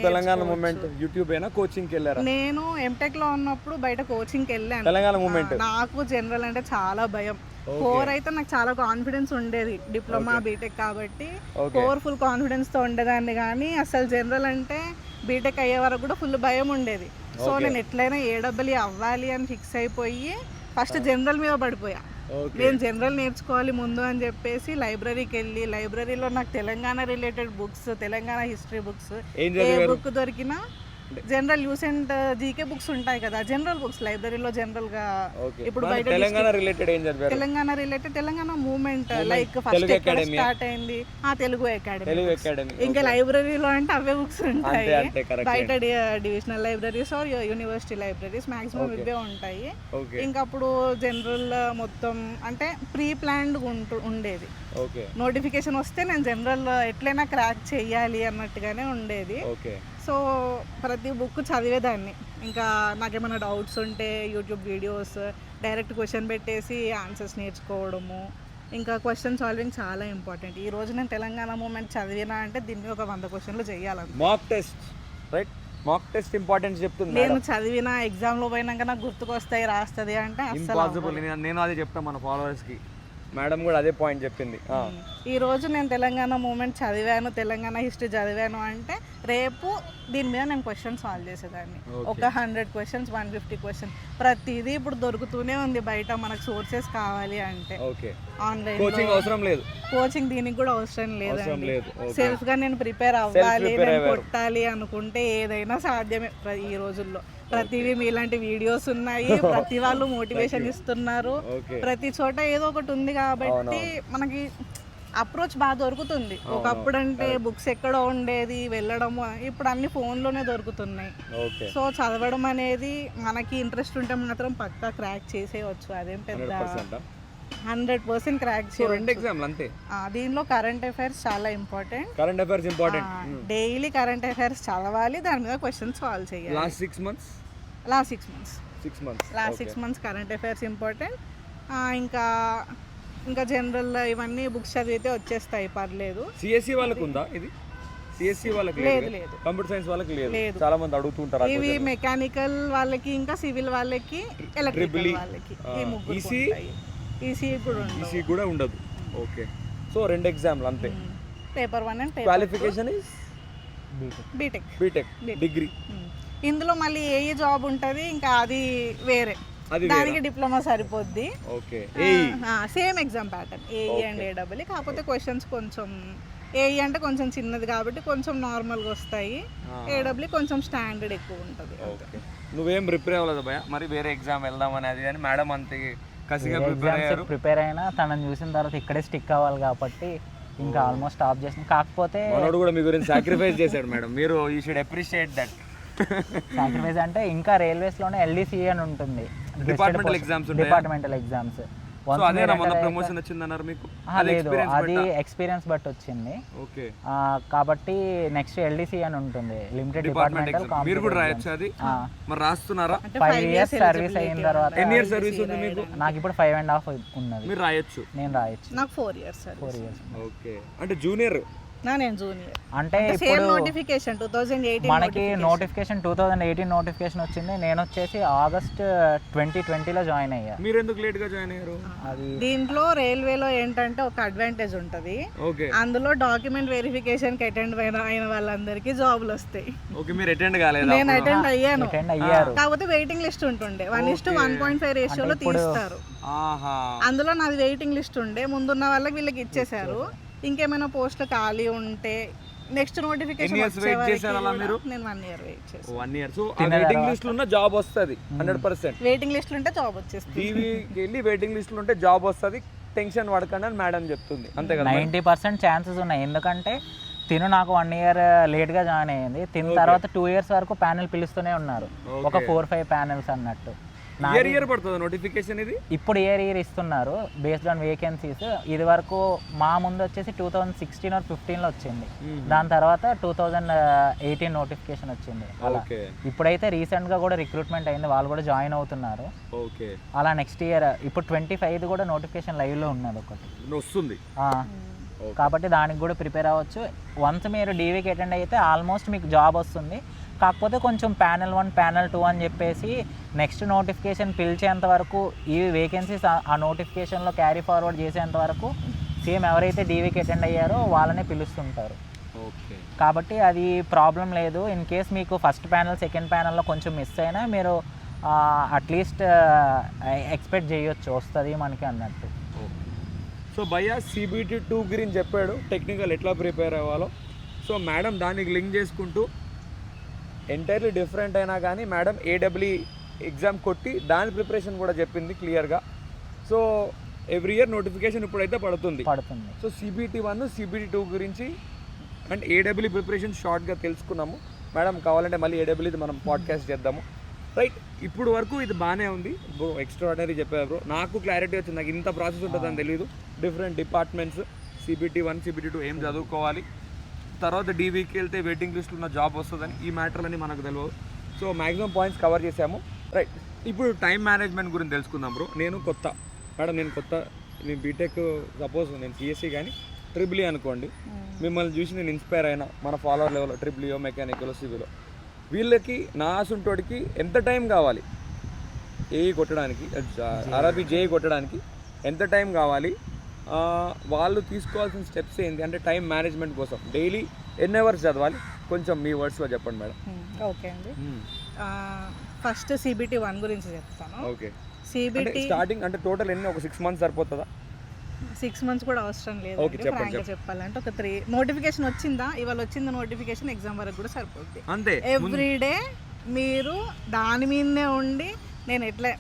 తెలంగాణ మూవ్మెంట్. యూట్యూబ్ అయినా కోచింగ్కి వెళ్ళారా? నేను ఎంటెక్ లో ఉన్నప్పుడు బయట కోచింగ్కి వెళ్ళాను. తెలంగాణ మూవ్మెంట్ నాకు జనరల్ అంటే చాలా భయం. కోర్ అయితే నాకు చాలా కాన్ఫిడెన్స్ ఉండేది, డిప్లొమా బీటెక్ కాబట్టి కోర్ ఫుల్ కాన్ఫిడెన్స్ తో ఉండేదాన్ని. కానీ అసలు జనరల్ అంటే బీటెక్ అయ్యే వరకు కూడా ఫుల్ భయం ఉండేది. సో నేను ఎట్లయినా ఏడబ్ల్యూ అవ్వాలి అని ఫిక్స్ అయిపోయి ఫస్ట్ జనరల్ మీద పడిపోయా. నేను జనరల్ నేర్చుకోవాలి ముందు అని చెప్పేసి లైబ్రరీకి వెళ్ళి, లైబ్రరీలో నాకు Telangana related books, Telangana history books, ఏ బుక్ దొరికినా general use and GK books ఉంటాయి కదా, జనరల్ బుక్స్ లైబ్రరీలో జనరల్ గా. ఇప్పుడు బయట తెలంగాణ రిలేటెడ్ ఏం చదివారు? Telangana movement like first start అయింది తెలుగు అకాడమీ. ఇంకా లైబ్రరీలో అంటే అవే బుక్స్ ఉంటాయి. బయట divisional libraries are university libraries maximum ఇవే ఉంటాయి. ఇంకా అప్పుడు జనరల్ మొత్తం అంటే ప్రీ ప్లాన్డ్ ఉండేది. నోటిఫికేషన్ వస్తే నేను జనరల్ ఎట్లయినా క్రాక్ చెయ్యాలి అన్నట్టుగానే ఉండేది. సో ప్రతి బుక్ చదివేదాన్ని. ఇంకా నాకేమైనా డౌట్స్ ఉంటే యూట్యూబ్ వీడియోస్, డైరెక్ట్ క్వశ్చన్ పెట్టేసి ఆన్సర్స్ నేర్చుకోవడము. ఇంకా క్వశ్చన్ సాల్వింగ్ చాలా ఇంపార్టెంట్. ఈ రోజు నేను తెలంగాణ మూమెంట్ చదివినా అంటే దీన్ని ఒక 100 క్వశ్చన్లు చేయాలి. Mock test, right? Mock test importance చెప్తుంది. నేను చదివిన ఎగ్జామ్లో పోయినాక నాకు గుర్తుకొస్తాయి, రాస్తుంది అంటే ఇంపాసిబుల్. నేను అదే చెప్తాను మన ఫాలోవర్స్కి. మేడం కూడా అదే పాయింట్ చెప్పింది. ఈ రోజు నేను తెలంగాణ మూమెంట్ చదివాను, తెలంగాణ హిస్టరీ చదివాను అంటే రేపు దీని మీద నేను క్వశ్చన్ సాల్వ్ చేసేదాన్ని. ఒక 100 క్వశ్చన్స్, 150 క్వశ్చన్ ప్రతిదీ ఇప్పుడు దొరుకుతూనే ఉంది బయట. మనకు సోర్సెస్ కావాలి అంటే ఆన్లైన్ కోచింగ్ దీనికి కూడా అవసరం లేదండి. సెల్ఫ్ గా నేను ప్రిపేర్ అవ్వాలి, నేను కొట్టాలి అనుకుంటే ఏదైనా సాధ్యమే ఈ రోజుల్లో. ప్రతివి మీలాంటి వీడియోస్ ఉన్నాయి, ప్రతి వాళ్ళు మోటివేషన్ ఇస్తున్నారు, ప్రతి చోట ఏదో ఒకటి ఉంది కాబట్టి మనకి అప్రోచ్ బాగా దొరుకుతుంది. ఒకప్పుడు అంటే బుక్స్ ఎక్కడో ఉండేది, వెళ్ళడము, ఇప్పుడు అన్ని ఫోన్లోనే దొరుకుతున్నాయి. సో చదవడం అనేది మనకి ఇంట్రెస్ట్ ఉంటే మాత్రం పక్కా క్రాక్ చేసేయచ్చు. అదేం పెద్ద 100% క్రాక్ చేయవచ్చు. దీనిలో కరెంట్ అఫైర్స్ చాలా ఇంపార్టెంట్. డైలీ కరెంట్ అఫైర్స్ చదవాలి, దాని మీద క్వశ్చన్స్ సాల్వ్ చేయాలి. Last 6 months current affairs important. ఇంకా జనరల్ ఇవన్నీ బుక్స్ చదివితే వచ్చేస్తాయి, పర్లేదు. సిఎస్సి వాళ్ళకి ఉందా ఇది? సిఎస్సి వాళ్ళకి లేదు, కంప్యూటర్ సైన్స్ వాళ్ళకి లేదు. చాలా మంది అడుగుతుంటారు. ఇవి మెకానికల్ వాళ్ళకి, ఇంకా సివిల్ వాళ్ళకి, ఎలక్ట్రికల్ వాళ్ళకి, ఈ ముగ్గురు ఉంటాయి. ఈసీ కూడా ఉండదు. ఓకే. సో 2 ఎగ్జామ్లు అంతే. Paper 1 and qualification is BTech degree. ఇందులో మళ్ళీ ఏ జాబ్ ఉంటుంది, ఇంకా అది వేరే, దానికి డిప్లొమా సరిపోద్ది. Same exam pattern AE and AW. కాకపోతే క్వశ్చన్స్ కొంచెం, ఏఈ అంటే కొంచెం చిన్నది కాబట్టి కొంచెం నార్మల్గా వస్తాయి, ఏడబ్ల్యూ కొంచెం స్టాండర్డ్ ఎక్కువ ఉంటుంది. నువ్వేం ప్రిపేర్ అవ్వలేదు భయ? మరి వేరే ఎగ్జామ్ వెళ్దామని అది అని మేడం అంతే కసిగా ప్రిపేర్ అయినా తనని చూసిన తర్వాత ఇక్కడే స్టిక్ అవ్వాలి కాబట్టి ఇంకా ఆల్మోస్ట్ స్టాప్ చేసిన. కాకపోతే మనోడు కూడా మీ గురించి సాక్రిఫైస్ చేశాడు మేడం. మీరు you should appreciate that. Sacrifice అంటే ఇంకా రైల్వేస్లోనే ఎల్డీసీ అని ఉంటుంది, డిపార్ట్మెంటల్ ఎగ్జామ్స్. లేదు, అది ఎక్స్పీరియన్స్ బట్టి వచ్చింది కాబట్టి నెక్స్ట్ ఎల్డీసీ అని ఉంటుంది, లిమిటెడ్ డిపార్ట్మెంటల్. 5 years సర్వీస్ అయిన తర్వాత. నాకు ఇప్పుడు 5.5 ఉన్నది. నేను రాయొచ్చు. నాకు 4 years. అంటే జూనియర్ నేను జూనియర్. అంటే సేమ్ ఇప్పుడు నోటిఫికేషన్ 2018 మనకి నోటిఫికేషన్ 2018 నోటిఫికేషన్ వచ్చింది. నేను వచ్చేసి ఆగస్ట్ 2020లో జాయిన్ అయ్యా. మీరు ఎందుకు లేట్ గా జాయిన్ అయ్యారు? అది దీంట్లో రైల్వేలో ఏంటంటే ఒక అడ్వాంటేజ్ ఉంటుంది. ఓకే అందులో డాక్యుమెంట్ వెరిఫికేషన్ కి అటెండ్ అయిన వాళ్ళందరికీ జాబ్లు వస్తాయి. ఓకే, మీరు అటెండ్ కాలేదా? నేను అటెండ్ అయ్యాను, అటెండ్ అయ్యారు. కాకపోతే వెయిటింగ్ లిస్ట్ ఉంటుండే 1:1.5 రేషియోలో తీస్తారు. ఆహా, అందులో నాది వెయిటింగ్ లిస్ట్ ఉండే, ముందున్న వాళ్ళకి వీళ్ళకి ఇచ్చేసారు. ఇంకేమైనా పోస్టులు ఖాళీ ఉంటే నెక్స్ట్ నోటిఫికేషన్ మీరు నేను 1 year వెయిట్ చేశాను. 1 year. సో ఆ వెయిటింగ్ లిస్ట్ లో ఉన్న జాబ్ వస్తుంది 100%. వెయిటింగ్ లిస్ట్ ఉంటే జాబ్ వచ్చేస్తుంది. టీవీకి వెళ్ళి వెయిటింగ్ లిస్ట్ లో ఉంటే జాబ్ వస్తుంది, టెన్షన్ పడకండి అని మేడం చెప్తుంది, అంతే కదా? 90% ఛాన్సెస్ ఉన్నాయి. ఎందుకంటే తిను నాకు 1 year లేట్గా జాయిన్ అయ్యింది. తిన తర్వాత 2 years వరకు ప్యానెల్ పిలుస్తూనే ఉన్నారు, ఒక 4-5 ప్యానెల్స్ అన్నట్టు. ఇయర్ పడుతుంది నోటిఫికేషన్ ఇది. ఇప్పుడు ఇయర్ ఇస్తున్నారు బేస్డ్ ఆన్ వేకెన్సీస్. ఇది వరకు మా ముందు వచ్చేసి 2016 or 15లో వచ్చింది. దాని తర్వాత 2018 నోటిఫికేషన్ వచ్చింది. అలా ఇప్పుడైతే రీసెంట్గా కూడా రిక్రూట్మెంట్ అయింది, వాళ్ళు కూడా జాయిన్ అవుతున్నారు. ఓకే, అలా నెక్స్ట్ ఇయర్ ఇప్పుడు 25 కూడా నోటిఫికేషన్ లైవ్లో ఉన్నది ఒకటి వస్తుంది. కాబట్టి దానికి కూడా ప్రిపేర్ అవ్వచ్చు. వన్స్ మీరు డీవీకి అటెండ్ అయితే ఆల్మోస్ట్ మీకు జాబ్ వస్తుంది. కాకపోతే కొంచెం ప్యానెల్ 1 ప్యానెల్ 2 అని చెప్పేసి నెక్స్ట్ నోటిఫికేషన్ పిలిచేంత వరకు ఈ వేకెన్సీస్ ఆ నోటిఫికేషన్లో క్యారీ ఫార్వర్డ్ చేసేంత వరకు సేమ్ ఎవరైతే డీవీకి అటెండ్ అయ్యారో వాళ్ళనే పిలుస్తుంటారు. ఓకే, కాబట్టి అది ప్రాబ్లం లేదు. ఇన్ కేస్ మీకు ఫస్ట్ ప్యానెల్ సెకండ్ ప్యానెల్లో కొంచెం మిస్ అయినా మీరు అట్లీస్ట్ ఎక్స్పెక్ట్ చేయొచ్చు వస్తుంది మనకి అన్నట్టు. సో భయ్య CBT 2 గురించి చెప్పాడు, టెక్నికల్ ఎట్లా ప్రిపేర్ అవ్వాలో. సో మేడం దానికి లింక్ చేసుకుంటూ ఎంటైర్లీ డిఫరెంట్ అయినా కానీ మేడం AEE ఎగ్జామ్ కొట్టి దాని ప్రిపరేషన్ కూడా చెప్పింది క్లియర్గా. సో ఎవ్రీ ఇయర్ నోటిఫికేషన్ ఇప్పుడైతే పడుతుంది. సో CBT 1 CBT 2 గురించి అండ్ AEE ప్రిపరేషన్ షార్ట్గా తెలుసుకున్నాము. మేడం కావాలంటే మళ్ళీ AEE మనం పాడ్కాస్ట్ చేద్దాము. రైట్, ఇప్పుడు వరకు ఇది బాగానే ఉంది బ్రో, ఎక్స్ట్రాడినరీ చెప్పారు బ్రో. నాకు క్లారిటీ వచ్చింది, నాకు ఇంత ప్రాసెస్ ఉంటుందని తెలియదు. డిఫరెంట్ డిపార్ట్మెంట్స్ CBT 1 CBT 2 ఏం చదువుకోవాలి, తర్వాత డీవీకి వెళ్తే వెయిటింగ్ లిస్ట్లో ఉన్న జాబ్ వస్తుందని ఈ మ్యాటర్లని మనకు తెలియదు. సో మ్యాక్సిమం పాయింట్స్ కవర్ చేసాము. రైట్, ఇప్పుడు టైం మేనేజ్మెంట్ గురించి తెలుసుకుందాం బ్రో. నేను కొత్త నేను బీటెక్ సపోజ్ నేను CSE కానీ ట్రిపుల్ అనుకోండి, మిమ్మల్ని చూసి నేను ఇన్స్పైర్ అయినా మన ఫాలోవర్ లెవెల్లో ట్రిపుల్ మెకానికల్ సివిలో, వీళ్ళకి నా ఆసుంటోడికి ఎంత టైం కావాలి, ఏఈ కొట్టడానికి అరబీ జేఈ కొట్టడానికి ఎంత టైం కావాలి, వాళ్ళు తీసుకోవాల్సిన స్టెప్స్ ఏంటి, అంటే టైం మేనేజ్మెంట్ కోసం డైలీ ఎన్ని అవర్స్ చదవాలి, కొంచెం మీ వర్డ్స్లో చెప్పండి మేడం. ఓకే అండి, ఫస్ట్ CBT 1 గురించి చెప్తాను. ఓకే, CBT స్టార్టింగ్ అంటే టోటల్ ఎన్ని, ఒక 6 months సరిపోతుందా? 6 months కూడా అవసరం లేదు. ఫ్రాంక్గా చెప్పాలంటే ఒక 3 నోటిఫికేషన్ వచ్చిందా, ఇవాళ వచ్చింది నోటిఫికేషన్, ఎగ్జామ్ వరకు కూడా సరిపోద్ది. అంతే, ఎవ్రీడే మీరు దాని మీదనే ఉండి, నేను ఎట్లా